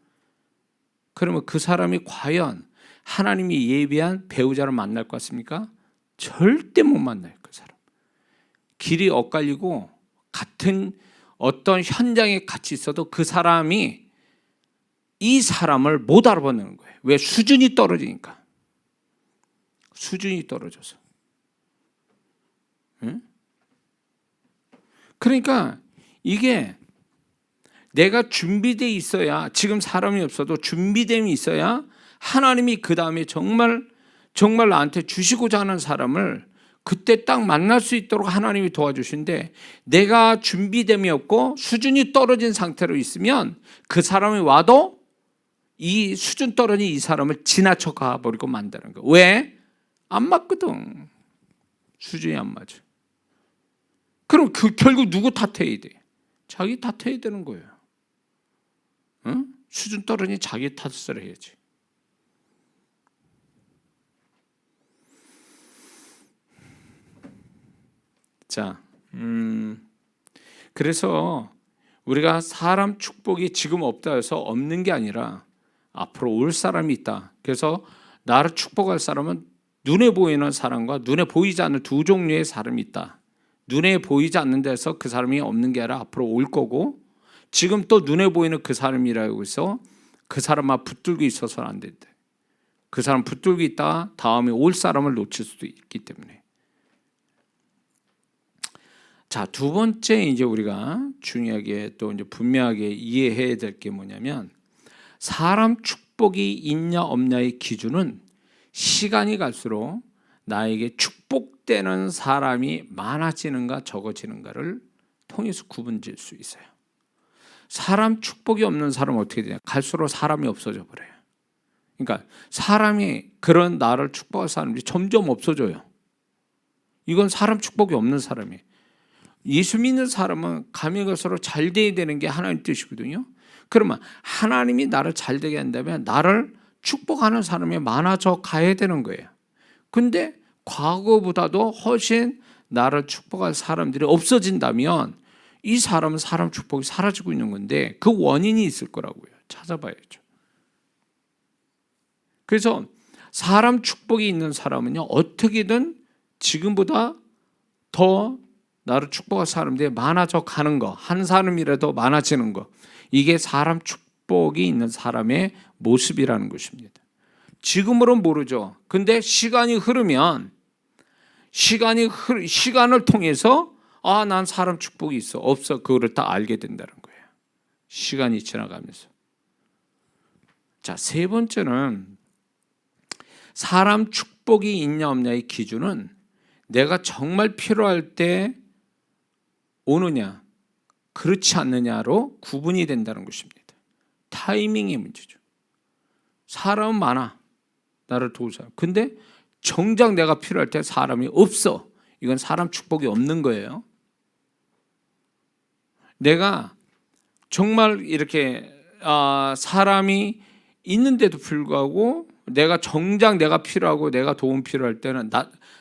그러면 그 사람이 과연 하나님이 예비한 배우자를 만날 것 같습니까? 절대 못 만나요. 그 사람 길이 엇갈리고 같은 어떤 현장에 같이 있어도 그 사람이 이 사람을 못 알아보는 거예요. 왜? 수준이 떨어지니까. 수준이 떨어져서. 응? 그러니까 이게 내가 준비되어 있어야, 지금 사람이 없어도 준비됨이 있어야 하나님이 그 다음에 정말 나한테 주시고자 하는 사람을 그때 딱 만날 수 있도록 하나님이 도와주신데, 내가 준비됨이 없고 수준이 떨어진 상태로 있으면 그 사람이 와도 이 수준 떨어진 이 사람을 지나쳐 가버리고 만드는 거예요. 왜? 안 맞거든. 수준이 안 맞아. 그럼 결국 누구 탓해야 돼? 자기 탓해야 되는 거예요. 응? 수준 떨어진 자기 탓을 해야지. 자, 그래서 우리가 사람 축복이 지금 없다 해서 없는 게 아니라 앞으로 올 사람이 있다. 그래서 나를 축복할 사람은 눈에 보이는 사람과 눈에 보이지 않는 두 종류의 사람이 있다. 눈에 보이지 않는 데서 그 사람이 없는 게 아니라 앞으로 올 거고, 지금 또 눈에 보이는 그 사람이라고 해서 그 사람만 붙들고 있어서는 안 된다. 그 사람 붙들고 있다가 다음에 올 사람을 놓칠 수도 있기 때문에. 자, 두 번째 이제 우리가 중요하게 또 이제 분명하게 이해해야 될 게 뭐냐면, 사람 축복이 있냐 없냐의 기준은 시간이 갈수록 나에게 축복되는 사람이 많아지는가 적어지는가를 통해서 구분질 수 있어요. 사람 축복이 없는 사람은 어떻게 되냐? 갈수록 사람이 없어져 버려요. 그러니까 사람이, 그런 나를 축복할 사람들이 점점 없어져요. 이건 사람 축복이 없는 사람이에요. 예수 믿는 사람은 가면 갈수록 잘 돼야 되는 게 하나님 뜻이거든요. 그러면 하나님이 나를 잘 되게 한다면 나를 축복하는 사람이 많아져 가야 되는 거예요. 근데 과거보다도 훨씬 나를 축복할 사람들이 없어진다면 이 사람은 사람 축복이 사라지고 있는 건데, 그 원인이 있을 거라고요. 찾아봐야죠. 그래서 사람 축복이 있는 사람은요, 어떻게든 지금보다 더 나를 축복할 사람들이 많아져 가는 거, 한 사람이라도 많아지는 거, 이게 사람 축복이 있는 사람의 모습이라는 것입니다. 지금으로는 모르죠. 근데 시간이 흐르면 시간을 통해서 난 사람 축복이 있어 없어, 그거를 다 알게 된다는 거예요. 시간이 지나가면서. 자, 세 번째는 사람 축복이 있냐 없냐의 기준은 내가 정말 필요할 때 오느냐 그렇지 않느냐로 구분이 된다는 것입니다. 타이밍의 문제죠. 사람은 많아, 나를 도울 사람. 근데 정작 내가 필요할 때 사람이 없어. 이건 사람 축복이 없는 거예요. 내가 정말 이렇게 사람이 있는데도 불구하고 내가 정작 내가 필요하고 내가 도움 필요할 때는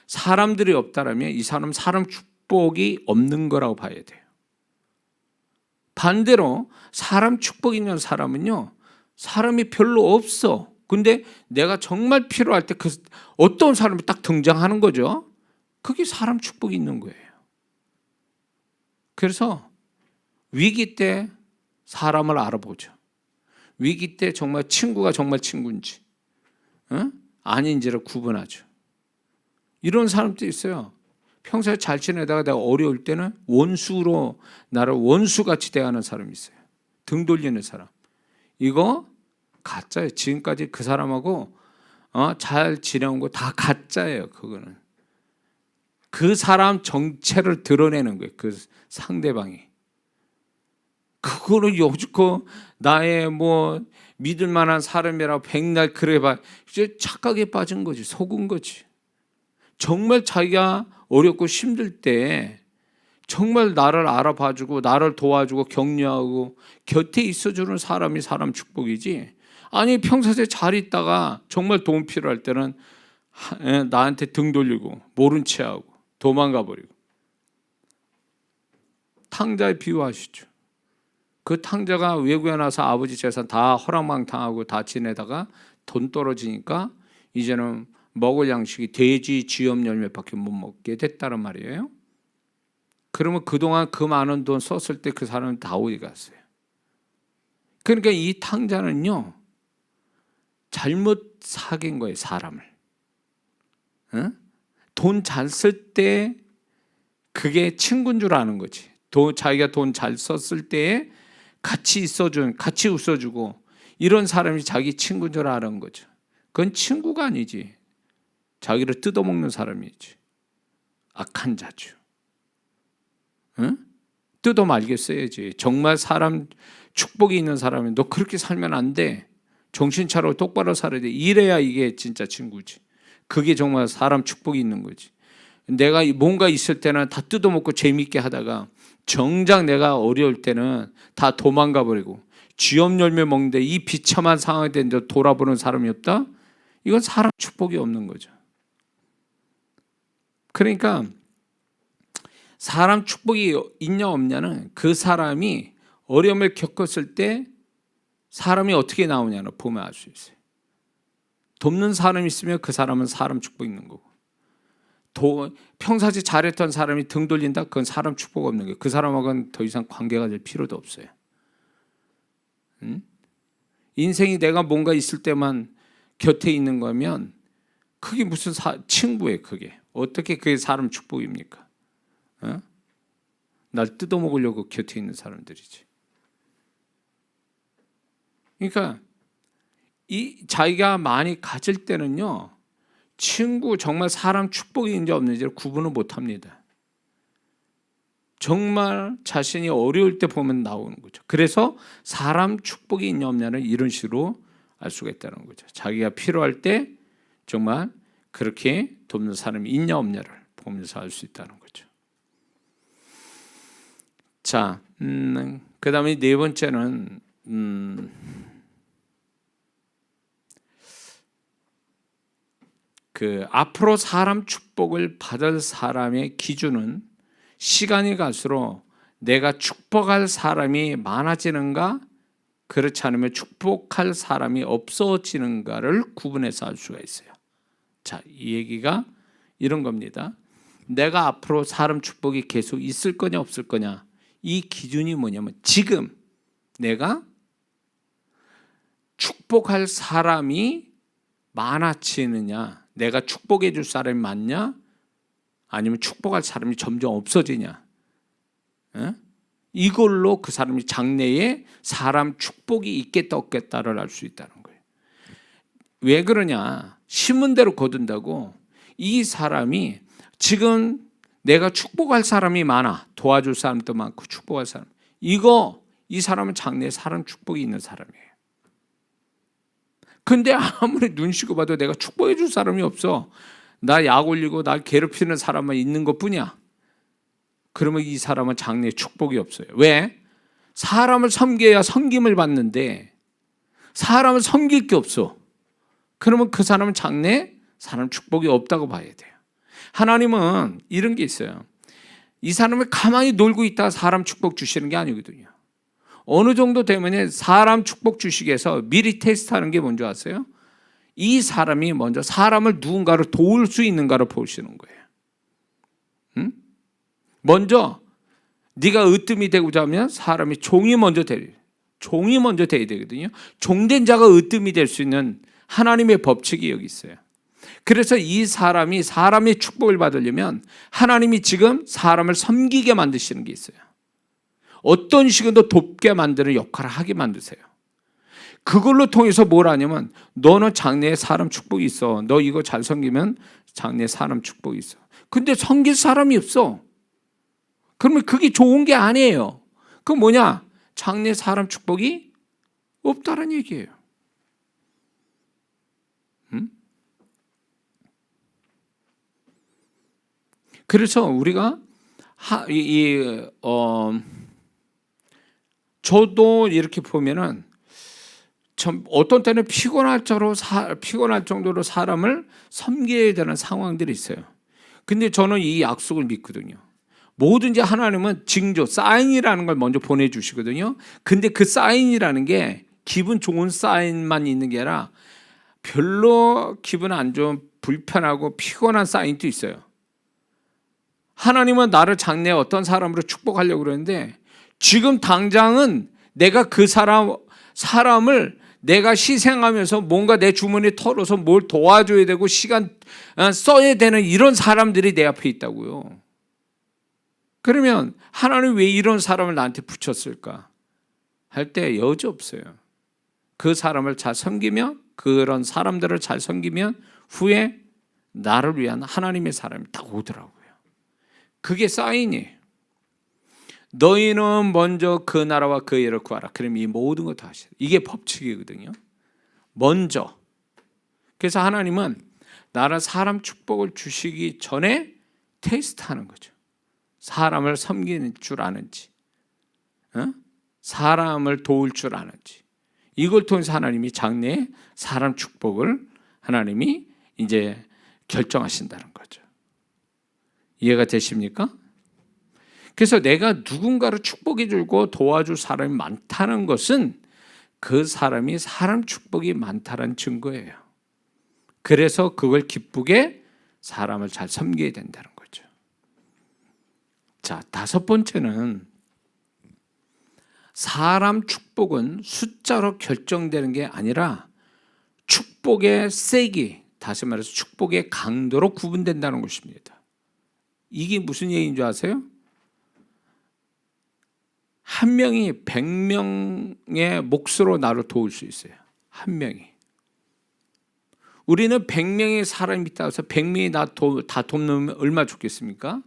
사람들이 없다라면 이 사람은 사람 축복이 없는 거라고 봐야 돼요. 반대로 사람 축복 있는 사람은요, 사람이 별로 없어. 근데 내가 정말 필요할 때 어떤 사람이 딱 등장하는 거죠. 그게 사람 축복이 있는 거예요. 그래서 위기 때 사람을 알아보죠. 위기 때 정말 친구가 정말 친구인지 아닌지를 구분하죠. 이런 사람도 있어요. 평소에 잘 지내다가 내가 어려울 때는 원수로 나를 원수같이 대하는 사람이 있어요. 등 돌리는 사람. 이거 가짜예요. 지금까지 그 사람하고 잘 지내온 거 다 가짜예요. 그거는 그 사람 정체를 드러내는 거예요. 그 상대방이. 그거는 요즘 나의 믿을 만한 사람이라고 백날 그래봐 이제 착각에 빠진 거지, 속은 거지. 정말 자기가 어렵고 힘들 때 정말 나를 알아봐주고 나를 도와주고 격려하고 곁에 있어주는 사람이 사람 축복이지. 아니 평소에 잘 있다가 정말 도움 필요할 때는 나한테 등 돌리고 모른 체하고 도망가 버리고. 탕자에 비유하시죠. 그 탕자가 외국에 나서 아버지 재산 다 허랑방탕하고 다 지내다가 돈 떨어지니까 이제는 먹을 양식이 돼지 쥐염 열매밖에 못 먹게 됐다는 말이에요. 그러면 그동안 그 많은 돈 썼을 때 그 사람은 다 어디 갔어요? 그러니까 이 탕자는요, 잘못 사귄 거예요, 사람을. 돈 잘 쓸 때 그게 친구인 줄 아는 거지. 자기가 돈 잘 썼을 때에 같이 웃어주고 이런 사람이 자기 친구인 줄 아는 거죠. 그건 친구가 아니지. 자기를 뜯어먹는 사람이지. 악한 자주. 뜯어 말겠어야지. 정말 사람 축복이 있는 사람이 너 그렇게 살면 안 돼. 정신 차려 똑바로 살아야 돼. 이래야 이게 진짜 친구지. 그게 정말 사람 축복이 있는 거지. 내가 뭔가 있을 때는 다 뜯어먹고 재미있게 하다가 정작 내가 어려울 때는 다 도망가 버리고 쥐염 열매 먹는데 이 비참한 상황이 되는데 돌아보는 사람이 없다? 이건 사람 축복이 없는 거죠. 그러니까 사람 축복이 있냐 없냐는 그 사람이 어려움을 겪었을 때 사람이 어떻게 나오냐는 보면 알 수 있어요. 돕는 사람이 있으면 그 사람은 사람 축복 있는 거고, 평상시 잘했던 사람이 등 돌린다? 그건 사람 축복 없는 거예요. 그 사람하고는 더 이상 관계가 될 필요도 없어요. 인생이 내가 뭔가 있을 때만 곁에 있는 거면 그게 무슨 친구예요. 그게 어떻게 그게 사람 축복입니까? 날 뜯어먹으려고 곁에 있는 사람들이지. 그러니까 이 자기가 많이 가질 때는요, 친구 정말 사람 축복이 있는지 없는지를 구분을 못합니다. 정말 자신이 어려울 때 보면 나오는 거죠. 그래서 사람 축복이 있냐 없냐는 이런 식으로 알 수가 있다는 거죠. 자기가 필요할 때 정말 그렇게 돕는 사람이 있냐 없냐를 보면서 알 수 있다는 거죠. 자, 그 다음에 네 번째는 앞으로 사람 축복을 받을 사람의 기준은 시간이 갈수록 내가 축복할 사람이 많아지는가, 그렇지 않으면 축복할 사람이 없어지는가를 구분해서 알 수가 있어요. 자, 이 얘기가 이런 겁니다. 내가 앞으로 사람 축복이 계속 있을 거냐 없을 거냐, 이 기준이 뭐냐면 지금 내가 축복할 사람이 많아지느냐, 내가 축복해 줄 사람이 많냐, 아니면 축복할 사람이 점점 없어지냐, 이걸로 그 사람이 장래에 사람 축복이 있겠다 없겠다를 알 수 있다는 거예요. 왜 그러냐, 심은 대로 거둔다고. 이 사람이 지금 내가 축복할 사람이 많아, 도와줄 사람도 많고 축복할 사람, 이 사람은 장래에 사람 축복이 있는 사람이에요. 근데 아무리 눈시고 봐도 내가 축복해 줄 사람이 없어. 나 약 올리고 나 괴롭히는 사람만 있는 것뿐이야. 그러면 이 사람은 장래에 축복이 없어요. 왜? 사람을 섬겨야 섬김을 받는데 사람을 섬길 게 없어. 그러면 그 사람은 장래에 사람 축복이 없다고 봐야 돼요. 하나님은 이런 게 있어요. 이 사람을 가만히 놀고 있다가 사람 축복 주시는 게 아니거든요. 어느 정도 되면 사람 축복 주시기 위해서 미리 테스트하는 게 뭔지 아세요? 이 사람이 먼저 사람을 누군가를 도울 수 있는가를 보시는 거예요. 먼저 네가 으뜸이 되고자 하면 사람이 종이 먼저 돼야 되거든요. 종된 자가 으뜸이 될 수 있는 하나님의 법칙이 여기 있어요. 그래서 이 사람이 사람의 축복을 받으려면 하나님이 지금 사람을 섬기게 만드시는 게 있어요. 어떤 식으로 돕게 만드는 역할을 하게 만드세요. 그걸로 통해서 뭘 하냐면 너는 장래에 사람 축복이 있어. 너 이거 잘 섬기면 장래에 사람 축복이 있어. 근데 섬길 사람이 없어. 그러면 그게 좋은 게 아니에요. 그건 뭐냐? 장래에 사람 축복이 없다는 얘기예요. 그래서 우리가 저도 이렇게 보면은 참 어떤 때는 피곤할 정도로 사람을 섬겨야 되는 상황들이 있어요. 근데 저는 이 약속을 믿거든요. 뭐든지 하나님은 징조, 사인이라는 걸 먼저 보내주시거든요. 근데 그 사인이라는 게 기분 좋은 사인만 있는 게 아니라 별로 기분 안 좋은 불편하고 피곤한 사인도 있어요. 하나님은 나를 장래에 어떤 사람으로 축복하려고 그러는데 지금 당장은 내가 그 사람을 내가 희생하면서 뭔가 내 주머니에 털어서 뭘 도와줘야 되고 시간 써야 되는 이런 사람들이 내 앞에 있다고요. 그러면 하나님 왜 이런 사람을 나한테 붙였을까 할 때 여지 없어요. 그 사람을 잘 섬기면, 그런 사람들을 잘 섬기면 후에 나를 위한 하나님의 사람이 딱 오더라고요. 그게 사인이에요. 너희는 먼저 그 나라와 그 의를 구하라. 그럼 이 모든 것 다 하시라. 이게 법칙이거든요. 먼저. 그래서 하나님은 나는 사람 축복을 주시기 전에 테스트하는 거죠. 사람을 섬기는 줄 아는지, 사람을 도울 줄 아는지. 이걸 통해서 하나님이 장래에 사람 축복을 하나님이 이제 결정하신다는 거죠. 이해가 되십니까? 그래서 내가 누군가를 축복해 주고 도와줄 사람이 많다는 것은 그 사람이 사람 축복이 많다는 증거예요. 그래서 그걸 기쁘게 사람을 잘 섬겨야 된다는 거죠. 자, 5번째는 사람 축복은 숫자로 결정되는 게 아니라 축복의 세기, 다시 말해서 축복의 강도로 구분된다는 것입니다. 이게 무슨 얘기인 줄 아세요? 한 명이 100명의 몫으로 나를 도울 수 있어요. 한 명이. 우리는 100명의 사람이 있다고 해서 100명이 다 돕는 얼마나 좋겠습니까?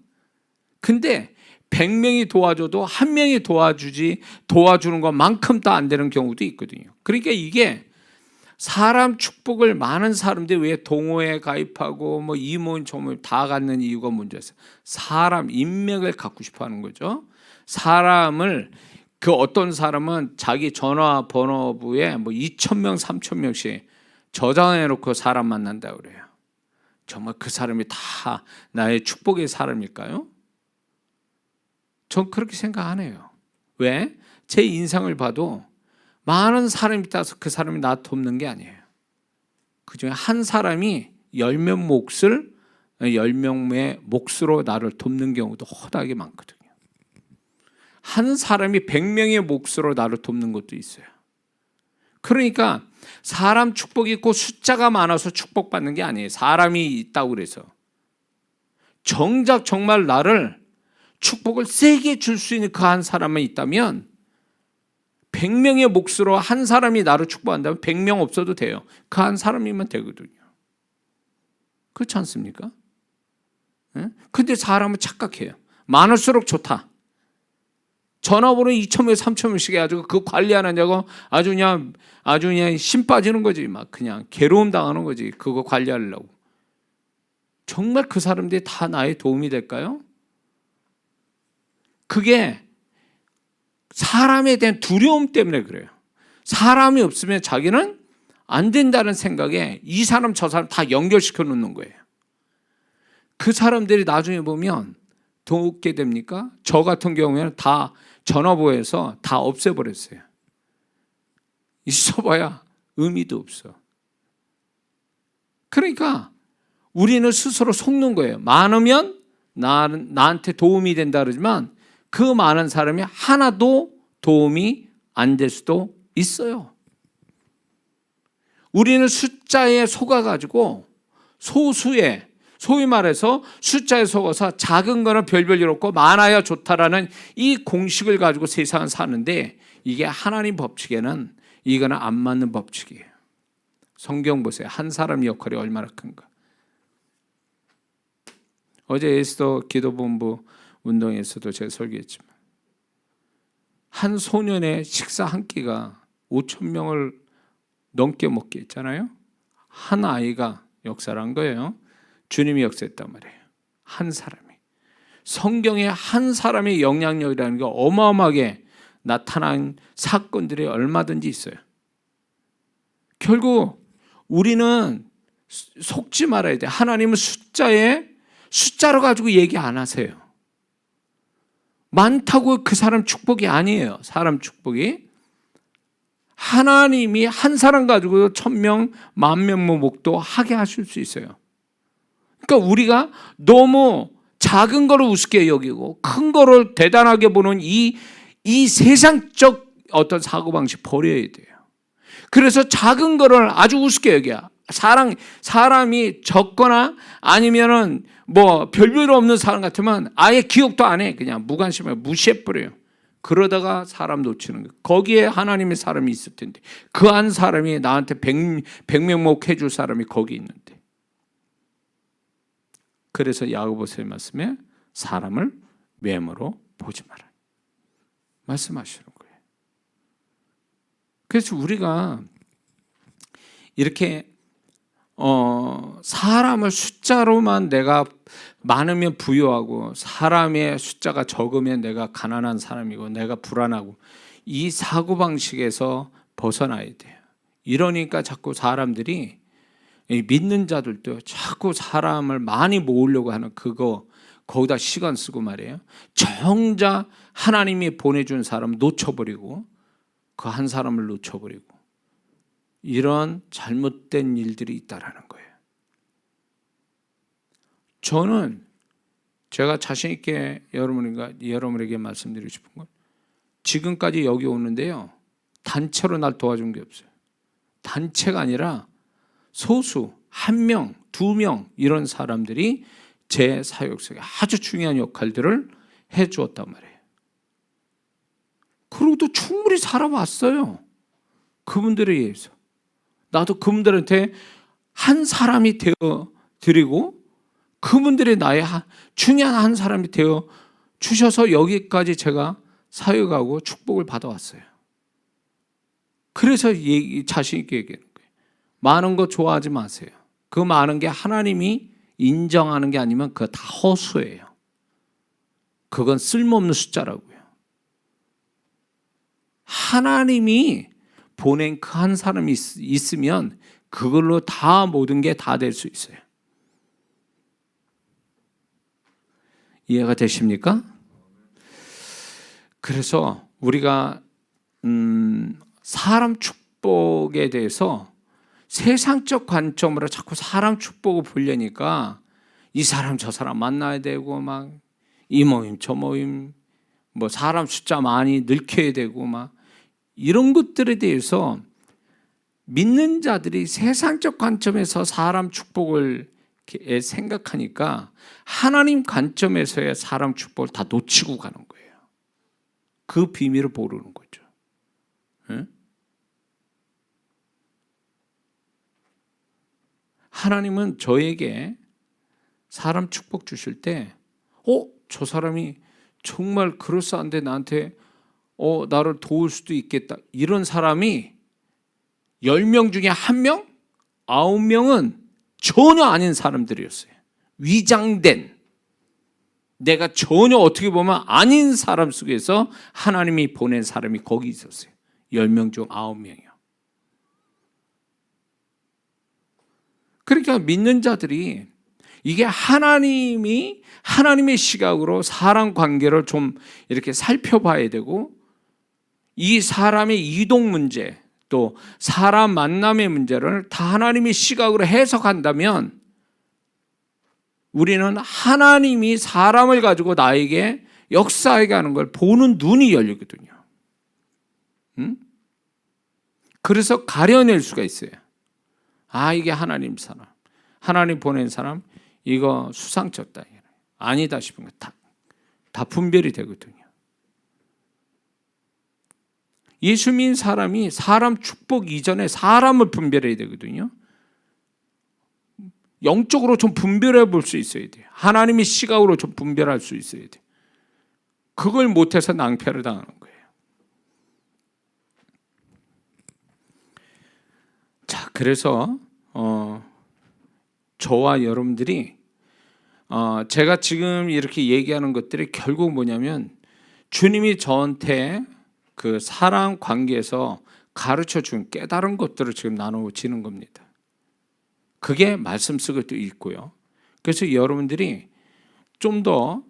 근데 100명이 도와줘도 한 명이 도와주는 것만큼 다 안 되는 경우도 있거든요. 그러니까 이게 사람 축복을 많은 사람들이 왜 동호회에 가입하고 뭐 이 모임 저 모임 다 갖는 이유가 뭔지였어요. 사람 인맥을 갖고 싶어 하는 거죠. 사람을 그 어떤 사람은 자기 전화번호부에 뭐 2,000명, 3,000명씩 저장해 놓고 사람 만난다고 그래요. 정말 그 사람이 다 나의 축복의 사람일까요? 전 그렇게 생각 안 해요. 왜? 제 인상을 봐도 많은 사람이 있다서 그 사람이 나 돕는 게 아니에요. 그중에 한 사람이 10명의 몫으로 나를 돕는 경우도 허다하게 많거든요. 한 사람이 100명의 몫으로 나를 돕는 것도 있어요. 그러니까 사람 축복이 있고 숫자가 많아서 축복받는 게 아니에요. 사람이 있다고 그래서. 정작 정말 나를 축복을 세게 줄 수 있는 그 한 사람만 있다면 100명의 몫으로 한 사람이 나를 축복한다면 100명 없어도 돼요. 그 한 사람이면 되거든요. 그렇지 않습니까? 근데 사람은 착각해요. 많을수록 좋다. 전화번호 2,000명, 3,000명씩 해가지고 그 관리하느냐고 아주 그냥 심 빠지는 거지. 막 그냥 괴로움 당하는 거지. 그거 관리하려고. 정말 그 사람들이 다 나의 도움이 될까요? 그게 사람에 대한 두려움 때문에 그래요. 사람이 없으면 자기는 안 된다는 생각에 이 사람 저 사람 다 연결시켜 놓는 거예요. 그 사람들이 나중에 보면 더 웃게 됩니까? 저 같은 경우에는 다 전화부에서 다 없애버렸어요. 있어봐야 의미도 없어. 그러니까 우리는 스스로 속는 거예요. 많으면 나한테 도움이 된다 그러지만 그 많은 사람이 하나도 도움이 안 될 수도 있어요. 우리는 숫자에 속아가지고 소위 말해서 숫자에 속아서 작은 거는 별별 일 없고 많아야 좋다라는 이 공식을 가지고 세상을 사는데 이게 하나님 법칙에는 이거는 안 맞는 법칙이에요. 성경 보세요. 한 사람 역할이 얼마나 큰가. 어제 에스더 기도본부 운동에서도 제가 설교했지만 한 소년의 식사 한 끼가 5,000명을 넘게 먹게 했잖아요. 한 아이가 역사를 한 거예요. 주님이 역사했단 말이에요. 한 사람이. 성경에 한 사람의 영향력이라는 게 어마어마하게 나타난 사건들이 얼마든지 있어요. 결국 우리는 속지 말아야 돼. 하나님은 숫자로 가지고 얘기 안 하세요. 많다고 그 사람 축복이 아니에요. 사람 축복이. 하나님이 한 사람 가지고 1,000명, 10,000명 목도 하게 하실 수 있어요. 그러니까 우리가 너무 작은 거를 우습게 여기고 큰 거를 대단하게 보는 이 세상적 어떤 사고방식 버려야 돼요. 그래서 작은 거를 아주 우습게 여겨야 사람이 적거나 아니면은 뭐 별별 없는 사람 같으면 아예 기억도 안 해. 그냥 무관심하게 무시해버려요. 그러다가 사람 놓치는 거예요. 거기에 하나님의 사람이 있을 텐데 그 한 사람이 나한테 백명목 해줄 사람이 거기 있는데. 그래서 야고보서의 말씀에 사람을 외모로 보지 마라 말씀하시는 거예요. 그래서 우리가 이렇게 사람을 숫자로만 내가 많으면 부유하고 사람의 숫자가 적으면 내가 가난한 사람이고 내가 불안하고 이 사고방식에서 벗어나야 돼요. 이러니까 자꾸 사람들이 믿는 자들도 자꾸 사람을 많이 모으려고 하는 거기다 시간 쓰고 말이에요. 정작 하나님이 보내준 사람 놓쳐버리고 그 한 사람을 놓쳐버리고 이런 잘못된 일들이 있다라는 거예요. 저는 제가 자신 있게 여러분에게 말씀드리고 싶은 건 지금까지 여기 오는데요. 단체로 날 도와준 게 없어요. 단체가 아니라 소수, 1명, 2명 이런 사람들이 제 사역 속에 아주 중요한 역할들을 해주었단 말이에요. 그리고 또 충분히 살아왔어요. 그분들에 의해서. 나도 그분들한테 한 사람이 되어 드리고 그분들이 나의 중요한 한 사람이 되어 주셔서 여기까지 제가 사역하고 축복을 받아왔어요. 그래서 자신 있게 얘기하는 거예요. 많은 거 좋아하지 마세요. 그 많은 게 하나님이 인정하는 게 아니면 그거 다 허수예요. 그건 쓸모없는 숫자라고요. 하나님이 보낸 그 한 사람이 있으면 그걸로 다 모든 게 다 될 수 있어요. 이해가 되십니까? 그래서 우리가 사람 축복에 대해서 세상적 관점으로 자꾸 사람 축복을 보려니까 이 사람 저 사람 만나야 되고 막 이 모임 저 모임 뭐 사람 숫자 많이 늘켜야 되고 막 이런 것들에 대해서 믿는 자들이 세상적 관점에서 사람 축복을 생각하니까 하나님 관점에서의 사람 축복을 다 놓치고 가는 거예요. 그 비밀을 모르는 거죠. 네? 하나님은 저에게 사람 축복 주실 때 저 사람이 정말 그럴싸한데 나한테 나를 도울 수도 있겠다. 이런 사람이 10명 중에 1명, 9명은 전혀 아닌 사람들이었어요. 위장된, 내가 전혀 어떻게 보면 아닌 사람 속에서 하나님이 보낸 사람이 거기 있었어요. 10명 중 9명이요. 그러니까 믿는 자들이 이게 하나님의 시각으로 사람 관계를 좀 이렇게 살펴봐야 되고 이 사람의 이동 문제 또 사람 만남의 문제를 다 하나님의 시각으로 해석한다면 우리는 하나님이 사람을 가지고 나에게 역사하게 하는 걸 보는 눈이 열리거든요. 그래서 가려낼 수가 있어요. 이게 하나님 사람, 하나님 보낸 사람, 이거 수상쳤다, 아니다 싶은 거 다 분별이 되거든요. 예수 믿는 사람이 사람 축복 이전에 사람을 분별해야 되거든요. 영적으로 좀 분별해 볼 수 있어야 돼요. 하나님의 시각으로 좀 분별할 수 있어야 돼요. 그걸 못해서 낭패를 당하는 거예요. 자, 그래서 저와 여러분들이 제가 지금 이렇게 얘기하는 것들이 결국 뭐냐면 주님이 저한테 그 사랑 관계에서 가르쳐 준 깨달은 것들을 지금 나누어지는 겁니다. 그게 말씀 속에도 있고요. 그래서 여러분들이 좀 더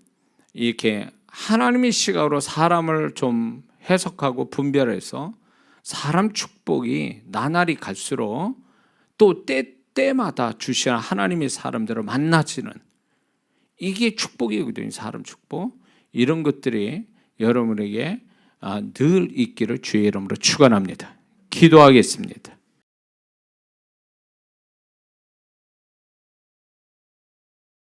이렇게 하나님의 시각으로 사람을 좀 해석하고 분별해서 사람 축복이 나날이 갈수록 또 때마다 주시는 하나님의 사람들을 만나지는 이게 축복이거든요. 사람 축복. 이런 것들이 여러분에게 늘 있기를 주의 이름으로 축원합니다. 기도하겠습니다.